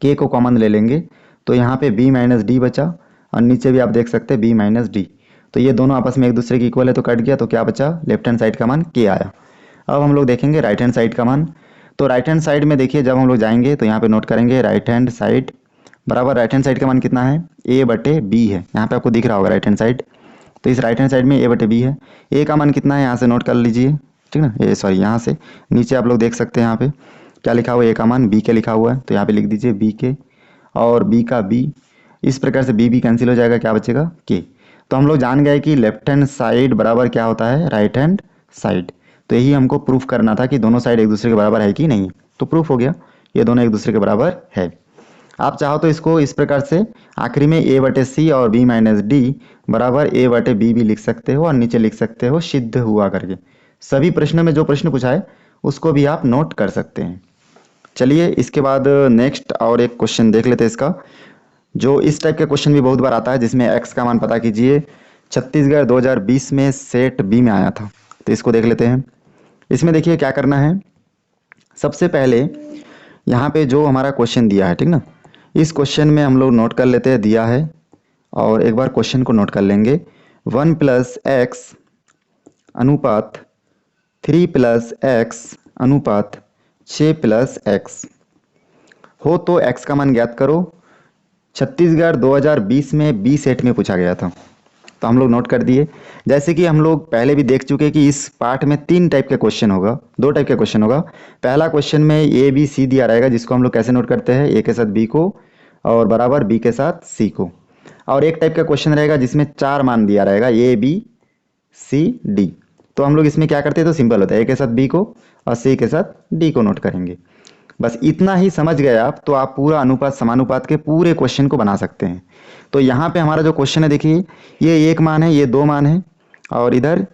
के को कॉमन ले लेंगे। तो यहाँ पे b माइनस डी बचा, और नीचे भी आप देख सकते हैं b माइनस डी। तो ये दोनों आपस में एक दूसरे की इक्वल है तो कट गया, तो क्या बचा लेफ्ट हैंड साइड का मान के आया। अब हम लोग देखेंगे राइट हैंड साइड का मान। तो राइट हैंड साइड में देखिए जब हम लोग जाएंगे तो यहाँ पे नोट करेंगे राइट हैंड साइड बराबर राइट हैंड साइड का मान कितना है a बटे बी है, यहाँ पे आपको दिख रहा होगा राइट हैंड साइड। तो इस राइट हैंड साइड में a बटे बी है। a का मान कितना है यहाँ से नोट कर लीजिए, ठीक ना, ये सॉरी यहाँ से नीचे आप लोग देख सकते हैं यहाँ पे क्या लिखा हुआ है, a का मान b के लिखा हुआ है, तो यहाँ पे लिख दीजिए b के, और b का b। इस प्रकार से b कैंसिल हो जाएगा, क्या बचेगा k। तो हम लोग जान गए कि लेफ्ट हैंड साइड बराबर क्या होता है राइट हैंड साइड। तो यही हमको प्रूफ करना था कि दोनों साइड एक दूसरे के बराबर है कि नहीं। तो प्रूफ हो गया ये दोनों एक दूसरे के बराबर है। आप चाहो तो इसको इस प्रकार से आखिरी में a बटे सी और b माइनस डी बराबर a बटे बी भी लिख सकते हो, और नीचे लिख सकते हो सिद्ध हुआ करके। सभी प्रश्न में जो प्रश्न पूछा है उसको भी आप नोट कर सकते हैं। चलिए इसके बाद नेक्स्ट और एक क्वेश्चन देख लेते हैं इसका, जो इस टाइप का क्वेश्चन भी बहुत बार आता है जिसमें x का मान पता कीजिए। छत्तीसगढ़ 2020 में सेट बी में आया था, तो इसको देख लेते हैं। इसमें देखिए क्या करना है, सबसे पहले यहाँ पे जो हमारा क्वेश्चन दिया है, ठीक ना, इस क्वेश्चन में हम लोग नोट कर लेते हैं दिया है, और एक बार क्वेश्चन को नोट कर लेंगे। 1 प्लस एक्स अनुपात 3 प्लस एक्स अनुपात 6 प्लस एक्स हो तो x का मान ज्ञात करो। छत्तीसगढ़ 2020 में बी सेट में पूछा गया था, तो हम लोग नोट कर दिए। जैसे कि हम लोग पहले भी देख चुके कि इस पार्ट में तीन टाइप के क्वेश्चन होगा, दो टाइप के क्वेश्चन होगा। पहला क्वेश्चन में ए बी सी दिया रहेगा, जिसको हम लोग कैसे नोट करते हैं, ए के साथ बी को और बराबर बी के साथ सी को। और एक टाइप का क्वेश्चन रहेगा जिसमें 4 मान दिया रहेगा ए बी सी डी। तो हम लोग इसमें क्या करते हैं, तो सिंपल होता है ए के साथ बी को और सी के साथ डी को नोट करेंगे। बस इतना ही समझ गए आप, तो आप पूरा अनुपात समानुपात के पूरे क्वेश्चन को बना सकते हैं। तो यहाँ पे हमारा जो क्वेश्चन है देखिए, ये 1 मान है, ये 2 मान है, और इधर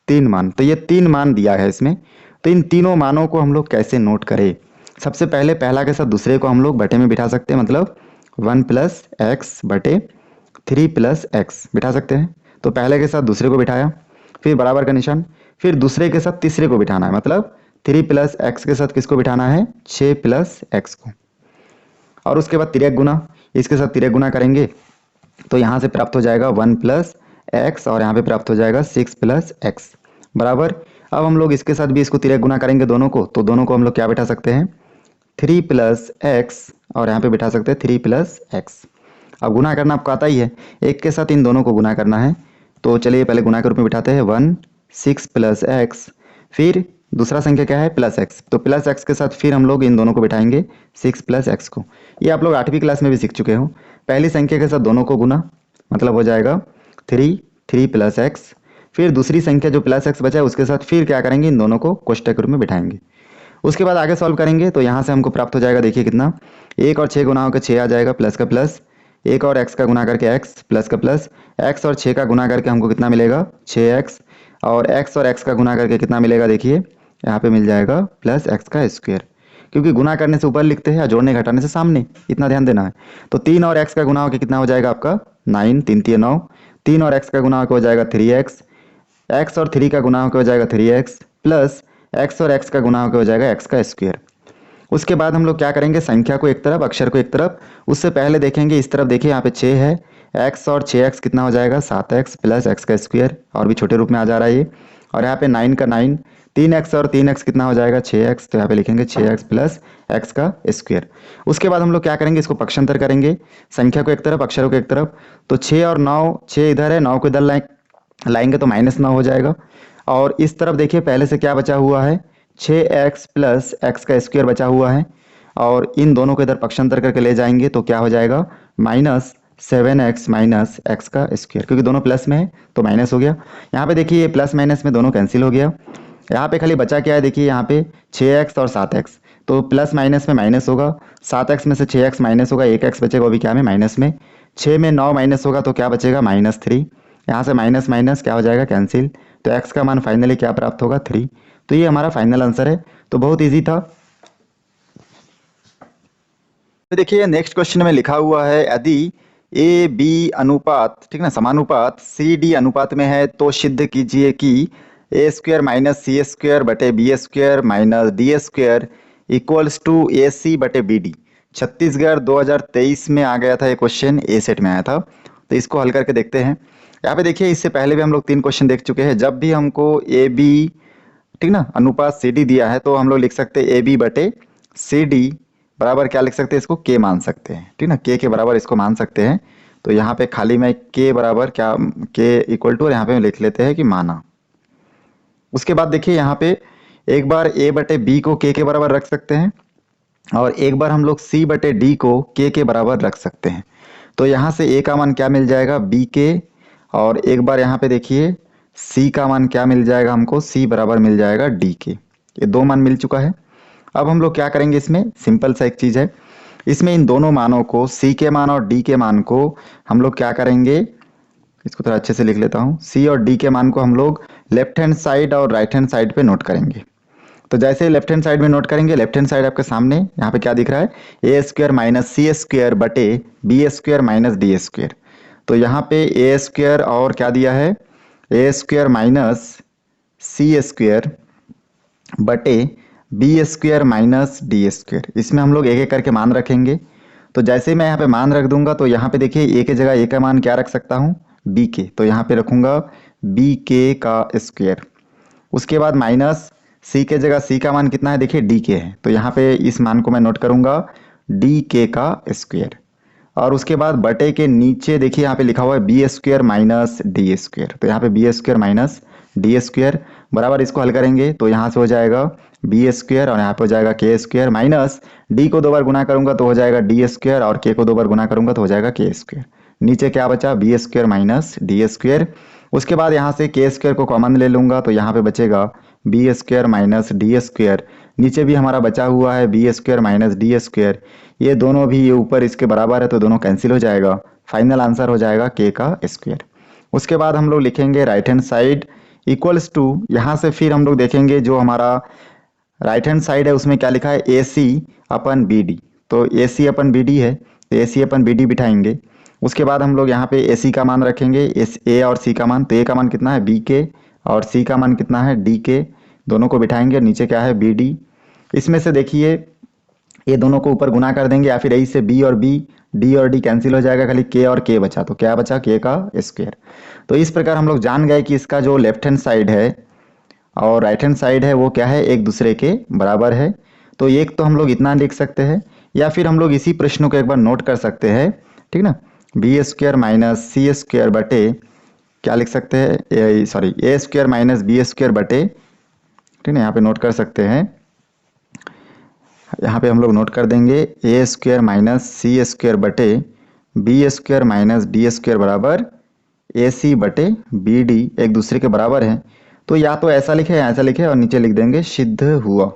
3 मान। तो ये 3 मान दिया है इसमें। तो इन तीनों मानों को हम लोग कैसे नोट करें, सबसे पहले पहला के साथ दूसरे को हम लोग बटे में बिठा सकते हैं, मतलब 1 प्लस एक्स बटे 3 प्लस एक्स बिठा सकते हैं। तो पहले के साथ दूसरे को बिठाया, फिर बराबर का निशान, फिर दूसरे के साथ तीसरे को बिठाना है, मतलब 3 प्लस एक्स के साथ किसको बिठाना है, 6 प्लस एक्स को। और उसके बाद तिर्यक गुना, इसके साथ तिर्यक गुना करेंगे तो यहाँ से प्राप्त हो जाएगा 1 प्लस एक्स और यहाँ पे प्राप्त हो जाएगा 6 प्लस एक्स बराबर। अब हम लोग इसके साथ भी इसको तिर्यक गुना करेंगे दोनों को, तो दोनों को हम लोग क्या बिठा सकते हैं, 3 प्लस एक्स और यहाँ पे बिठा सकते हैं 3 प्लस एक्स। अब गुना करना आपको आता ही है, एक के साथ इन दोनों को गुना करना है, तो चलिए पहले गुना के रूप में बिठाते हैं 1 6 प्लस एक्स, फिर दूसरा संख्या क्या है प्लस एक्स, तो प्लस एक्स के साथ फिर हम लोग इन दोनों को बिठाएंगे 6 प्लस एक्स को। ये आप लोग 8वीं क्लास में भी सीख चुके हो। पहली संख्या के साथ दोनों को गुना, मतलब हो जाएगा 3 प्लस एक्स, फिर दूसरी संख्या जो प्लस एक्स बचा है उसके साथ फिर क्या करेंगे, इन दोनों को कोष्टक के रूप में बिठाएंगे। उसके बाद आगे सॉल्व करेंगे तो यहाँ से हमको प्राप्त हो जाएगा, देखिए कितना, 1 और 6 गुना होकर 6 आ जाएगा, प्लस का प्लस, 1 और x का गुना करके x, प्लस का प्लस, x और 6 का गुना करके हमको कितना मिलेगा 6x, और x और x का गुना करके कितना मिलेगा, देखिए यहाँ पे मिल जाएगा प्लस एक्स का स्क्वायर, क्योंकि गुना करने से ऊपर लिखते हैं और जोड़ने घटाने से सामने, इतना ध्यान देना है। तो 3 और x का गुना होकर कितना हो जाएगा आपका 9, 3 3 9, 3 और x का गुना होकर हो जाएगा 3x, x और 3 का गुना होकर हो जाएगा 3x, प्लस x और x का गुना होकर हो जाएगा x का स्क्वायर। उसके बाद हम लोग क्या करेंगे, संख्या को एक तरफ, अक्षर को एक तरफ। उससे पहले देखेंगे इस तरफ, देखिए यहाँ पे 6 है, x और 6x कितना हो जाएगा 7x प्लस एक्स का स्क्वायर, और भी छोटे रूप में आ जा रहा है ये। और यहाँ पे 9 का 9, 3x और 3x कितना हो जाएगा 6x, तो यहाँ पे लिखेंगे 6x प्लस एक्स का स्क्वायर। उसके बाद हम लोग क्या करेंगे, इसको पक्षांतर करेंगे, संख्या को एक तरफ अक्षरों को एक तरफ। तो 6 और 9, 6 इधर है, 9 को इधर लाएंगे तो -9 हो जाएगा। और इस तरफ देखिए पहले से क्या बचा हुआ है, 6x प्लस एक्स का स्क्वायर बचा हुआ है, और इन दोनों को इधर पक्षांतर करके ले जाएंगे तो क्या हो जाएगा -7x माइनस एक्स का स्क्वायर, क्योंकि दोनों प्लस में है तो माइनस हो गया। यहाँ पे देखिए प्लस माइनस में दोनों कैंसिल हो गया। यहाँ पे खाली बचा क्या है, देखिए यहाँ पे 6x और 7x, तो प्लस माइनस में माइनस होगा, 7x में से 6x माइनस होगा, 1x बचेगा, वो भी क्या में माइनस में, 6 में 9 माइनस होगा तो क्या बचेगा -3, यहाँ से माइनस माइनस क्या हो जाएगा कैंसिल, तो x का मान फाइनली क्या प्राप्त होगा 3। तो ये हमारा फाइनल आंसर है, तो बहुत इजी था। तो देखिए नेक्स्ट क्वेश्चन में लिखा हुआ है, यदि ए बी अनुपात, ठीक ना, समानुपात सी डी अनुपात में है तो सिद्ध कीजिए कि a square minus C square बटे B square minus D square equals to a c बटे बी डी। छत्तीसगढ़ 2023 में आ गया था ये क्वेश्चन, ए सेट में आया था, तो इसको हल करके देखते हैं। यहाँ पे देखिए इससे पहले भी हम लोग 3 क्वेश्चन देख चुके हैं। जब भी हमको ए बी, ठीक ना, अनुपात सी डी दिया है तो हम लोग लिख सकते हैं ए बी बटे सी डी बराबर क्या लिख सकते हैं, इसको के मान सकते हैं, ठीक ना, के बराबर इसको मान सकते हैं। तो यहाँ पे खाली मैं के बराबर क्या, के इक्वल टू, और यहाँ पे लिख लेते हैं कि माना। उसके बाद देखिए यहाँ पे एक बार ए बटे बी को के बराबर रख सकते हैं, और एक बार हम लोग सी बटे डी को के बराबर रख सकते हैं। तो यहाँ से ए का मान क्या मिल जाएगा बी के, और एक बार यहाँ पे देखिए सी का मान क्या मिल जाएगा हमको, सी बराबर मिल जाएगा डी के। ये 2 मान मिल चुका है। अब हम लोग क्या करेंगे, इसमें सिंपल सा एक चीज है, इसमें इन दोनों मानों को, सी के मान और डी के मान को हम लोग क्या करेंगे, इसको थोड़ा अच्छे से लिख लेता हूँ, सी और डी के मान को हम लोग लेफ्ट हैंड साइड और राइट हैंड साइड पे नोट करेंगे। तो जैसे लेफ्ट हैंड साइड में नोट करेंगे, लेफ्ट हैंड साइड आपके सामने यहाँ पे क्या दिख रहा है, A square minus C square बटे B square minus D square. तो यहाँ पे ए स्क्वायर और क्या दिया है, A square minus C square बटे B square minus D square. इसमें हम लोग एक एक करके मान रखेंगे। तो जैसे मैं यहाँ पे मान रख दूंगा तो यहाँ पे देखिए ए के जगह ए का मान क्या रख सकता हूँ, बी के, तो यहाँ पे रखूंगा बी के का स्क्वायर। उसके बाद माइनस सी के जगह सी का मान कितना है, देखिए डी के है, तो यहाँ पे इस मान को मैं नोट करूंगा डी के का स्क्वायर। और उसके बाद बटे के नीचे देखिए यहाँ पे लिखा हुआ है B square minus D square, तो यहाँ पे B square minus D square बराबर, इसको हल करेंगे तो यहाँ से हो जाएगा बी स्क्वायर और यहाँ पे हो जाएगा के स्क्वायर, माइनस डी को 2 बार गुना करूंगा तो हो जाएगा डी स्क्वायर, और के को 2 बार गुना करूंगा तो हो जाएगा के स्क्वायर। नीचे क्या बचा, B square minus D square. उसके बाद यहाँ से के स्क्वायर को कॉमन ले लूंगा तो यहाँ पे बचेगा B square minus D square. नीचे भी हमारा बचा हुआ है B square minus D square, ये दोनों भी ये ऊपर इसके बराबर है तो दोनों कैंसिल हो जाएगा। फाइनल आंसर हो जाएगा के का स्क्वायर। उसके बाद हम लोग लिखेंगे right hand side equals to, यहाँ से फिर हम लोग देखेंगे जो हमारा राइट हैंड साइड है उसमें क्या लिखा है, ए सी अपन बी डी, तो ए सी अपन बी डी है तो ए सी अपन बी डी बिठाएंगे। उसके बाद हम लोग यहाँ पे ए सी का मान रखेंगे, ए और सी का मान, तो ए का मान कितना है बी के और सी का मान कितना है डी के, दोनों को बिठाएंगे, नीचे क्या है बी डी। इसमें से देखिए ये दोनों को ऊपर गुना कर देंगे, या फिर यही से बी और बी, डी और डी कैंसिल हो जाएगा, खाली के और के बचा, तो क्या बचा के का स्क्वायर। तो इस प्रकार हम लोग जान गए कि इसका जो लेफ्ट हैंड साइड है और राइट हैंड साइड है वो क्या है, एक दूसरे के बराबर है। तो एक तो हम लोग इतना लिख सकते हैं, या फिर हम लोग इसी प्रश्न को एक बार नोट कर सकते हैं, ठीक ना, बी स्क्वायर माइनस सी स्क्वायर बटे क्या लिख सकते हैं, सॉरी ए स्क्वायर माइनस बी स्क्वायर बटे, ठीक है, यहाँ पे नोट कर सकते हैं, यहाँ पे हम लोग नोट कर देंगे A square minus C square बटे B square minus D square बराबर ए सी बटे बी डी, एक दूसरे के बराबर है। तो या तो ऐसा लिखे या ऐसा लिखे, और नीचे लिख देंगे सिद्ध हुआ।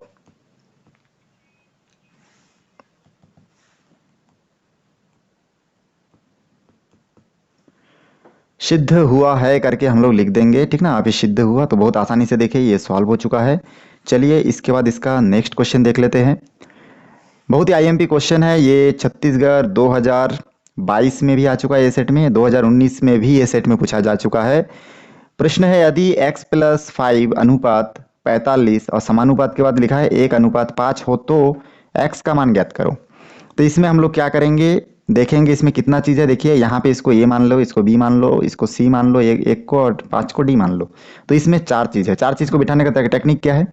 सिद्ध हुआ है करके हम लोग लिख देंगे, ठीक ना। अभी सिद्ध हुआ तो बहुत आसानी से देखिए ये सॉल्व हो चुका है। चलिए इसके बाद इसका नेक्स्ट क्वेश्चन देख लेते हैं। बहुत ही आईएमपी क्वेश्चन है ये, छत्तीसगढ़ 2022 में भी आ चुका है ये सेट में, 2019 में भी ये सेट में पूछा जा चुका है। प्रश्न है यदि x+5 अनुपात 45 और समानुपात के बाद लिखा है 1:5 हो तो x का मान ज्ञात करो। तो इसमें हम लोग क्या करेंगे, देखेंगे इसमें कितना चीज़ है। देखिए यहाँ पे इसको ए मान लो, इसको बी मान लो, इसको सी मान लो, एक को और 5 को डी मान लो। तो इसमें 4 चीज़ है। 4 चीज़ को बिठाने का टेक्निक क्या है,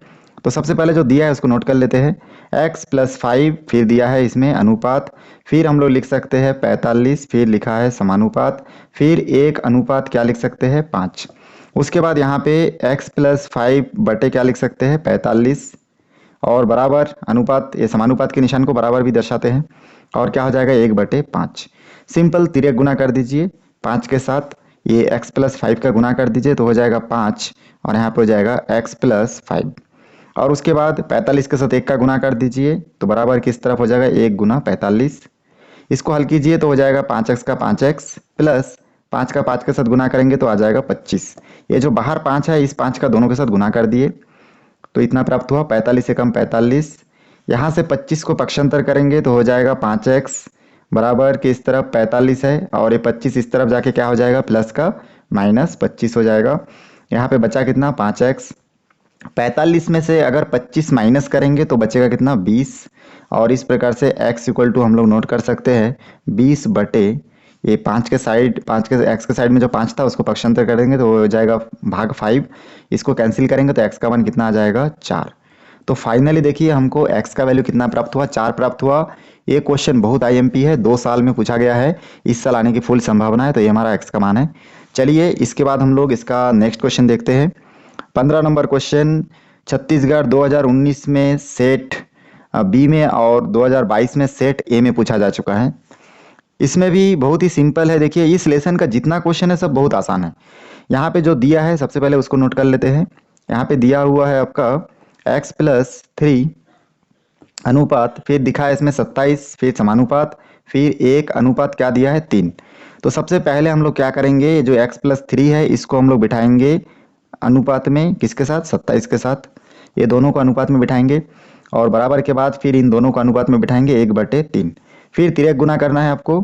तो सबसे पहले जो दिया है उसको नोट कर लेते हैं, x+5, फिर दिया है इसमें अनुपात, फिर हम लोग लिख सकते हैं 45, फिर लिखा है समानुपात, फिर 1:5 क्या लिख सकते हैं 5। उसके बाद यहाँ पे x+5 बटे क्या लिख सकते हैं 45, और बराबर अनुपात, ये समानुपात के निशान को बराबर भी दर्शाते हैं, और क्या हो जाएगा 1/5। सिंपल तिर्यक गुना कर दीजिए 5 के साथ, ये x+5 का गुना कर दीजिए तो हो जाएगा 5, और यहाँ पे हो जाएगा x+5। और उसके बाद 45 के साथ 1 का गुना कर दीजिए तो बराबर किस तरफ हो जाएगा 1 गुना 45। इसको हल कीजिए तो हो जाएगा 5x का 5x प्लस 5 का 5 के साथ गुना करेंगे तो आ जाएगा 25। ये जो बाहर 5 है इस 5 का दोनों के साथ गुना कर दिए तो इतना प्राप्त हुआ, 45 से कम 45। यहाँ से 25 को पक्षांतर करेंगे तो हो जाएगा 5x बराबर कि इस तरफ 45 है, और ये 25 इस तरफ जाके क्या हो जाएगा प्लस का -25 हो जाएगा। यहाँ पे बचा कितना 5x। 45 में से अगर 25 माइनस करेंगे तो बचेगा कितना 20, और इस प्रकार से x इक्वल टू हम लोग नोट कर सकते हैं 20 बटे ये 5 के साइड, 5 के x के साइड में जो 5 था उसको पक्षांतर करेंगे तो हो जाएगा भाग 5, इसको कैंसिल करेंगे तो x का मान कितना आ जाएगा 4। तो फाइनली देखिए हमको x का वैल्यू कितना प्राप्त हुआ 4 प्राप्त हुआ। ये क्वेश्चन बहुत आईएमपी है, 2 साल में पूछा गया है, इस साल आने की फुल संभावना है, तो ये हमारा x का मान है। चलिए इसके बाद हम लोग इसका नेक्स्ट क्वेश्चन देखते हैं। 15 नंबर क्वेश्चन, छत्तीसगढ़ 2019 में सेट बी में और 2022 में सेट ए में पूछा जा चुका है। इसमें भी बहुत ही सिंपल है। देखिए इस लेसन का जितना क्वेश्चन है सब बहुत आसान है। यहाँ पे जो दिया है सबसे पहले उसको नोट कर लेते हैं। यहाँ पे दिया हुआ है आपका x+3 अनुपात, फिर दिखा है इसमें 27, फिर समानुपात, फिर 1:, क्या दिया है 3। तो सबसे पहले हम लोग क्या करेंगे, जो x+3 है इसको हम लोग बिठाएंगे अनुपात में, किसके साथ 27 के साथ, ये दोनों को अनुपात में बिठाएंगे, और बराबर के बाद फिर इन दोनों को अनुपात में बिठाएंगे 1/3। फिर तिर्यक गुना करना है आपको,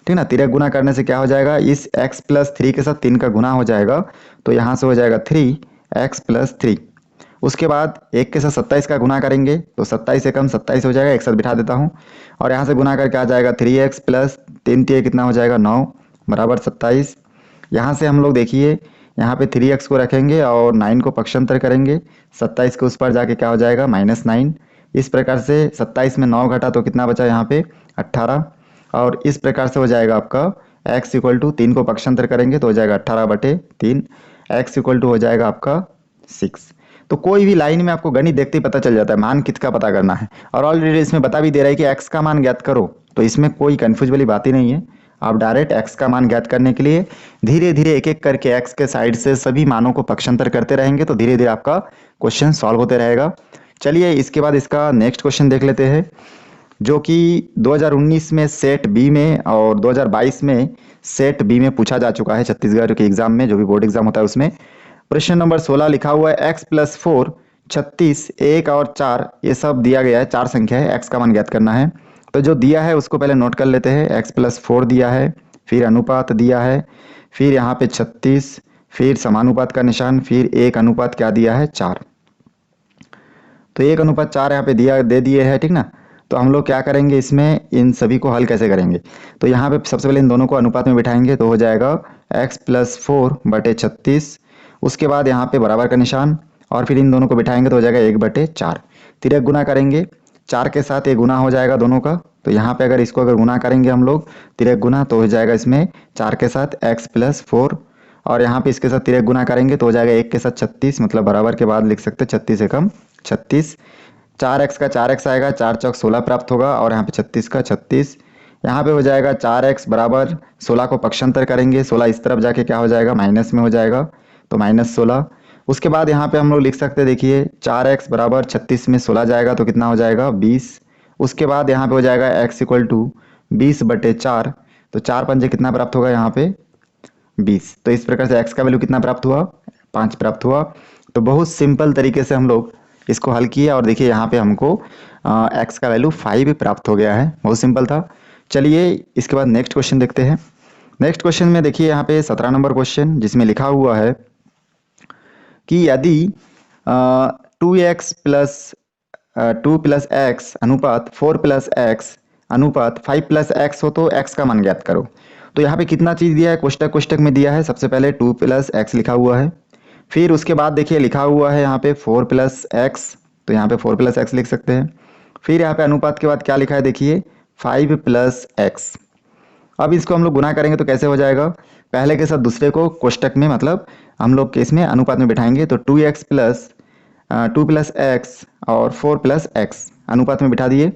ठीक ना। तिर्यक गुना करने से क्या हो जाएगा, इस x+3 के साथ 3 का गुना हो जाएगा तो यहाँ से हो जाएगा 3x+3। उसके बाद 1 के साथ 27 का गुना करेंगे तो 27 से कम 27 हो जाएगा, एक साथ बिठा देता हूँ, और यहाँ से गुना करके आ जाएगा 3x प्लस 3 कितना हो जाएगा 9 बराबर 27। यहाँ से हम लोग देखिए यहाँ पे 3x को रखेंगे और 9 को पक्षांतर करेंगे, 27 के उस पर जाके क्या हो जाएगा -9। इस प्रकार से 27 में 9 घटा तो कितना बचा यहाँ पे 18, और इस प्रकार से हो जाएगा आपका x इक्वल टू 3 को पक्षांतर करेंगे तो हो जाएगा 18/3, x इक्वल टू हो जाएगा आपका 6। तो कोई भी लाइन में आपको गणित देखते ही पता चल जाता है मान किसका पता करना है, और ऑलरेडी इसमें बता भी दे रहा है कि x का मान ज्ञात करो, तो इसमें कोई कंफ्यूज वाली बात ही नहीं है। आप डायरेक्ट x का मान ज्ञात करने के लिए धीरे धीरे एक एक करके x के साइड से सभी मानों को पक्षांतर करते रहेंगे तो धीरे धीरे आपका क्वेश्चन सॉल्व होते रहेगा। चलिए इसके बाद इसका नेक्स्ट क्वेश्चन देख लेते हैं, जो कि 2019 में सेट बी में और 2022 में सेट बी में पूछा जा चुका है छत्तीसगढ़ के एग्जाम में, जो भी बोर्ड एग्जाम होता है उसमें। प्रश्न नंबर 16 लिखा हुआ है x+4, 36, 1 और 4, ये सब दिया गया है, 4 संख्या है, x का मान ज्ञात करना है। तो जो दिया है उसको पहले नोट कर लेते हैं। x+4 दिया है, फिर अनुपात दिया है, फिर यहाँ पे 36, फिर समानुपात का निशान, फिर 1 अनुपात क्या दिया है 4। तो 1 अनुपात 4 यहाँ पे दे दिए है, ठीक ना। तो हम लोग क्या करेंगे, इसमें इन सभी को हल कैसे करेंगे। तो यहाँ पे सबसे पहले इन दोनों को अनुपात में बिठाएंगे तो हो जाएगा x+4/36। उसके बाद यहाँ पे बराबर का निशान और फिर इन दोनों को बिठाएंगे तो हो जाएगा 1/4। तिर्यक गुना करेंगे, 4 के साथ ये गुना हो जाएगा दोनों का। तो यहाँ पे अगर इसको अगर गुना करेंगे हम लोग तिर्यक गुना तो हो जाएगा इसमें 4 के साथ x+4 और यहाँ पे इसके साथ तिर्यक गुना करेंगे तो हो जाएगा 1 के साथ 36, मतलब बराबर के बाद लिख सकते हैं 36 एकम 36। 4x का 4x आएगा, 4 चौक 16 प्राप्त होगा और यहाँ पे 36 का 36। यहाँ पे हो जाएगा 4x बराबर 16 को पक्षांतर करेंगे, 16 इस तरफ जाके क्या हो जाएगा माइनस में हो जाएगा तो -16। उसके बाद यहाँ पे हम लोग लिख सकते हैं, देखिए 4x बराबर 36 में 16 जाएगा तो कितना हो जाएगा 20। उसके बाद यहाँ पे हो जाएगा x = 20/4। तो 4 पंजे कितना प्राप्त होगा यहाँ पे 20। तो इस प्रकार से x का वैल्यू कितना प्राप्त हुआ 5 प्राप्त हुआ। तो बहुत सिंपल तरीके से हम लोग इसको हल किया और देखिए यहाँ पे हमको x का वैल्यू 5 प्राप्त हो गया है। बहुत सिंपल था। चलिए इसके बाद नेक्स्ट क्वेश्चन देखते हैं। नेक्स्ट क्वेश्चन में देखिए यहाँ पे 17 नंबर क्वेश्चन, जिसमें लिखा हुआ है कि यदि 2x + 2 + x अनुपात 4 + x अनुपात 5 + x हो तो x का मान ज्ञात करो। तो यहाँ पे कितना चीज़ दिया है, कोष्टक में दिया है। सबसे पहले 2 + x लिखा हुआ है, फिर उसके बाद देखिए लिखा हुआ है यहाँ पे 4 + x, तो यहाँ पे 4 + x लिख सकते हैं। फिर यहाँ पे अनुपात के बाद क्या लिखा है देखिए 5 + x। अब इसको हम लोग गुना करेंगे तो कैसे हो जाएगा, पहले के साथ दूसरे को कोष्टक में मतलब हम लोग केस में अनुपात में बिठाएंगे तो 2x + 2 + x और 4 + x अनुपात में बिठा दिए।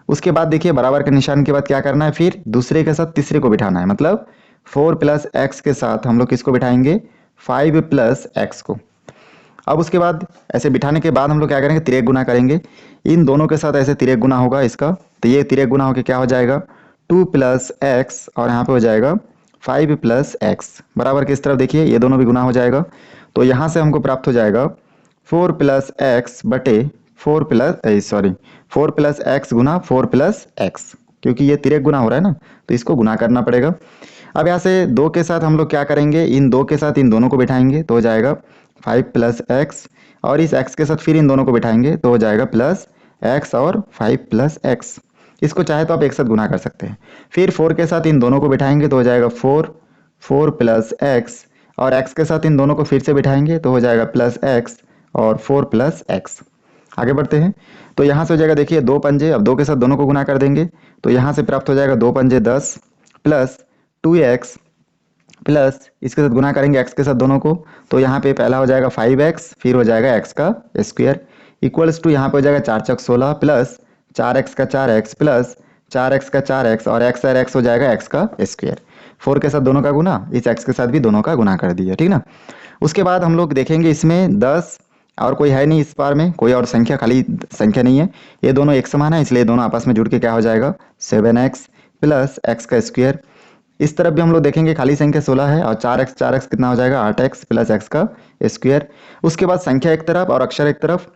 उसके बाद देखिए बराबर के निशान के बाद क्या करना है, फिर दूसरे के साथ तीसरे को बिठाना है, मतलब 4 + x के साथ हम लोग किसको बिठाएंगे 5 + x को। अब उसके बाद ऐसे बिठाने के बाद हम लोग क्या करेंगे तिर्यक गुना करेंगे, इन दोनों के साथ ऐसे तिर्यक गुना होगा इसका। तो ये तिर्यक गुना होकर क्या हो जाएगा 2 + x और यहाँ पे हो जाएगा 5 + x बराबर के इस तरफ देखिए ये दोनों भी गुना हो जाएगा। तो यहाँ से हमको प्राप्त हो जाएगा 4 + x बटे 4 + x गुना 4 + x, क्योंकि ये तिर्यक गुना हो रहा है ना तो इसको गुना करना पड़ेगा। अब यहाँ से 2 के साथ हम लोग क्या करेंगे, इन 2 के साथ इन दोनों को बिठाएंगे तो हो जाएगा 5 + x और इस x के साथ फिर इन दोनों को बिठाएंगे तो हो जाएगा +x और 5 + x। इसको चाहे तो आप एक साथ गुना कर सकते हैं। फिर 4 के साथ इन दोनों को बिठाएंगे तो हो जाएगा 4 + x और x के साथ इन दोनों को फिर से बिठाएंगे तो हो जाएगा +x और 4 + x। आगे बढ़ते हैं तो यहाँ से हो जाएगा देखिए 2 पंजे, अब 2 के साथ दोनों को गुना कर देंगे तो यहाँ से प्राप्त हो जाएगा 2 पंजे 10 प्लस 2x प्लस इसके साथ गुना करेंगे x के साथ दोनों को तो यहाँ पे पहला हो जाएगा 5x, फिर हो जाएगा x का स्क्वायर इक्वल्स टू यहाँ पे हो जाएगा 4 चौक 16 प्लस 4x का 4x प्लस 4x का 4x और x हो जाएगा x का स्क्वायर। 4 के साथ दोनों का गुना, इस x के साथ भी दोनों का गुना कर दिया, ठीक ना। उसके बाद हम लोग देखेंगे इसमें 10 और कोई है नहीं, इस बार में कोई और संख्या खाली संख्या नहीं है, ये दोनों एक समान है इसलिए दोनों आपस में जुड़ के क्या हो जाएगा 7x प्लस x का स्क्वायर। इस तरफ भी हम लोग देखेंगे खाली संख्या 16 है और 4x कितना हो जाएगा 8x प्लस x का स्क्वायर। उसके बाद संख्या एक तरफ और अक्षर एक तरफ,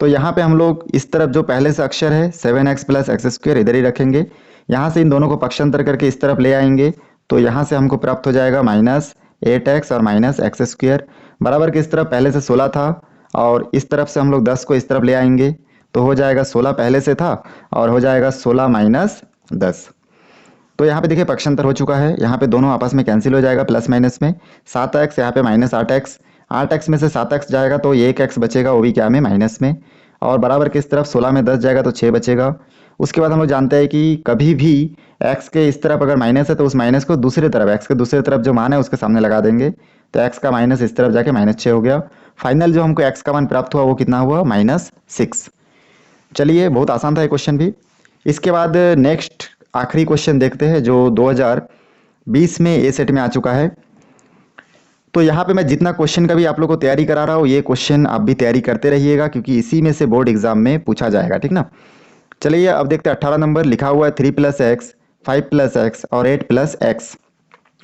तो यहाँ पे हम लोग इस तरफ जो पहले से अक्षर है 7x प्लस x स्क्वायर इधर ही रखेंगे, यहाँ से इन दोनों को पक्षांतर करके इस तरफ ले आएंगे तो यहाँ से हमको प्राप्त हो जाएगा -8x और -x स्क्वायर बराबर के इस तरफ पहले से 16 था और इस तरफ से हम लोग 10 को इस तरफ ले आएंगे तो हो जाएगा 16 पहले से था और हो जाएगा 16 - 10। तो यहाँ पे देखिए पक्षांतर हो चुका है, यहाँ पे दोनों आपस में कैंसिल हो जाएगा प्लस माइनस में। 7x यहाँ पे -8x, 8x में से 7x जाएगा तो 1x बचेगा, वो भी क्या में माइनस में, और बराबर के इस तरफ 16 में 10 जाएगा तो 6 बचेगा। उसके बाद हम लोग जानते हैं कि कभी भी x के इस तरफ अगर माइनस है तो उस माइनस को दूसरी तरफ x के दूसरी तरफ जो मान है उसके सामने लगा देंगे तो x का माइनस इस तरफ जाके -6 हो गया। फाइनल जो हमको x का मान प्राप्त हुआ वो कितना हुआ -6। चलिए बहुत आसान था ये क्वेश्चन भी। इसके बाद नेक्स्ट आखिरी क्वेश्चन देखते हैं जो 2020 में ए सेट में आ चुका है। तो यहाँ पे मैं जितना क्वेश्चन का भी आप लोग को तैयारी करा रहा हूँ ये क्वेश्चन आप भी तैयारी करते रहिएगा क्योंकि इसी में से बोर्ड एग्जाम में पूछा जाएगा, ठीक ना। चलिए अब देखते हैं 18 नंबर लिखा हुआ है 3 + x 5 + x और 8 + x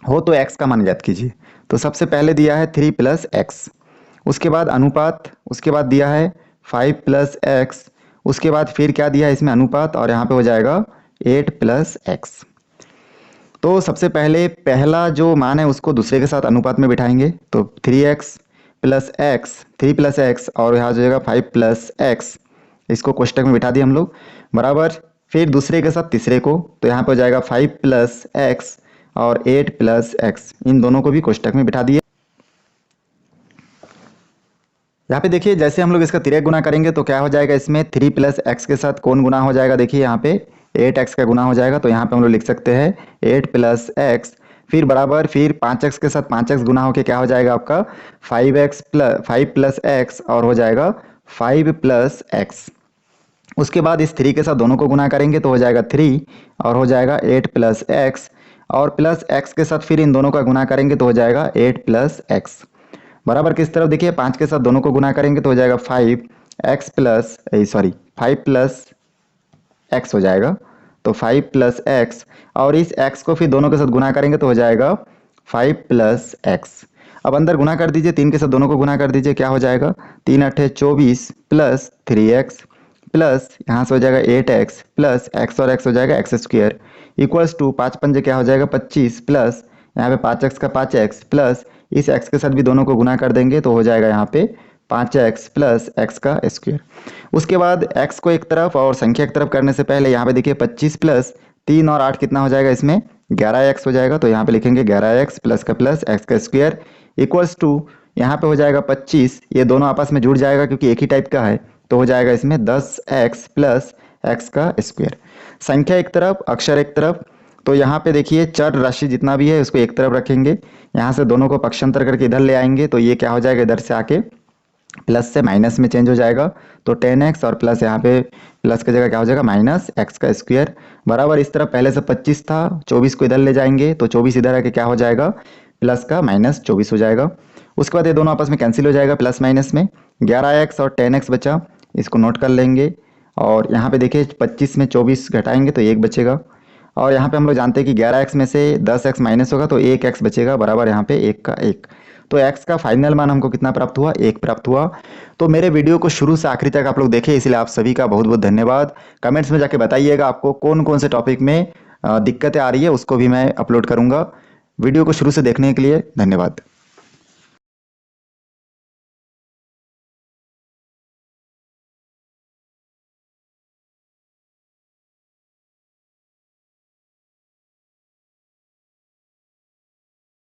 हो तो x का मान ज्ञात कीजिए। तो सबसे पहले दिया है 3 + x, उसके बाद अनुपात, उसके बाद दिया है 5 + x, उसके बाद फिर क्या दिया है इसमें अनुपात और यहाँ पे हो जाएगा 8 + x। तो सबसे पहले पहला जो मान है उसको दूसरे के साथ अनुपात में बिठाएंगे, तो 3x plus x, 3 plus x और यहाँ हो जाएगा 5 प्लस एक्स, इसको कोष्टक में बिठा दिए हम लोग, बराबर। फिर दूसरे के साथ तीसरे को, तो यहाँ पे हो जाएगा 5 प्लस एक्स और 8 प्लस एक्स, इन दोनों को भी कोष्टक में बिठा दिए। यहाँ पे देखिए जैसे हम लोग इसका तिर्यक गुना करेंगे तो क्या हो जाएगा, इसमें 3 प्लस एक्स के साथ कौन गुना हो जाएगा, देखिए यहाँ पे 8x का गुना हो जाएगा, तो यहाँ पे हम लोग लिख सकते हैं 8 प्लस एक्स, फिर बराबर, फिर 5x के साथ 5x गुना होके क्या हो जाएगा आपका 5 प्लस एक्स और हो जाएगा 5 प्लस एक्स। उसके बाद इस 3 के साथ दोनों को गुना करेंगे तो हो जाएगा 3 और हो जाएगा 8 प्लस एक्स, और प्लस एक्स के साथ फिर इन दोनों का गुना करेंगे तो हो जाएगा 8 प्लस एक्स, बराबर। किस तरफ देखिए 5 के साथ दोनों को गुना करेंगे तो हो जाएगा 5 प्लस एक्स हो जाएगा, तो 5 प्लस एक्स, और इस एक्स को फिर दोनों के साथ गुना करेंगे तो हो जाएगा 5 प्लस एक्स। अब अंदर गुना कर दीजिए, 3 के साथ दोनों को गुना कर दीजिए, क्या हो जाएगा 3 अट्ठे 24 प्लस 3x प्लस यहाँ से हो जाएगा 8x प्लस एक्स और एक्स हो जाएगा एक्स स्क्वायर इक्वल्स टू 5 पंजे क्या हो जाएगा 25 प्लस यहाँ पे 5x का 5x प्लस इस x के साथ भी दोनों को गुना कर देंगे तो हो जाएगा यहाँ पे 5x प्लस एक्स का स्क्वायर। उसके बाद x को एक तरफ और संख्या एक तरफ करने से पहले यहाँ पे देखिए 25 प्लस 3 और 8 कितना हो जाएगा, इसमें 11x हो जाएगा, तो यहाँ पे लिखेंगे 11x प्लस का प्लस एक्स का स्क्वायर इक्वल्स टू यहाँ पे हो जाएगा 25, ये दोनों आपस में जुड़ जाएगा क्योंकि एक ही टाइप का है, तो हो जाएगा इसमें 10x प्लस एक्स का स्क्वायर। संख्या एक तरफ अक्षर एक तरफ, तो यहाँ पे देखिए चर राशि जितना भी है उसको एक तरफ रखेंगे, यहाँ से दोनों को पक्षांतर करके इधर ले आएंगे तो ये क्या हो जाएगा इधर से आके प्लस से माइनस में चेंज हो जाएगा, तो 10x और प्लस यहाँ पे प्लस की जगह क्या हो जाएगा माइनस एक्स का स्क्वायर, बराबर। इस तरफ पहले से 25 था, 24 को इधर ले जाएंगे तो 24 इधर आके क्या हो जाएगा प्लस का माइनस 24 हो जाएगा। उसके बाद ये दोनों आपस में कैंसिल हो जाएगा प्लस माइनस में, 11x और 10x बचा, इसको नोट कर लेंगे। और यहाँ पे देखिए 25 में 24 घटाएंगे तो 1 बचेगा, और यहाँ पे हम लोग जानते हैं कि 11x में से 10x माइनस होगा तो 1x बचेगा, बराबर यहाँ पे 1 का 1। तो x का फाइनल मान हमको कितना प्राप्त हुआ, 1 प्राप्त हुआ। तो मेरे वीडियो को शुरू से आखिरी तक आप लोग देखें, इसलिए आप सभी का बहुत बहुत धन्यवाद। कमेंट्स में जाके बताइएगा आपको कौन कौन से टॉपिक में दिक्कतें आ रही है, उसको भी मैं अपलोड करूँगा। वीडियो को शुरू से देखने के लिए धन्यवाद।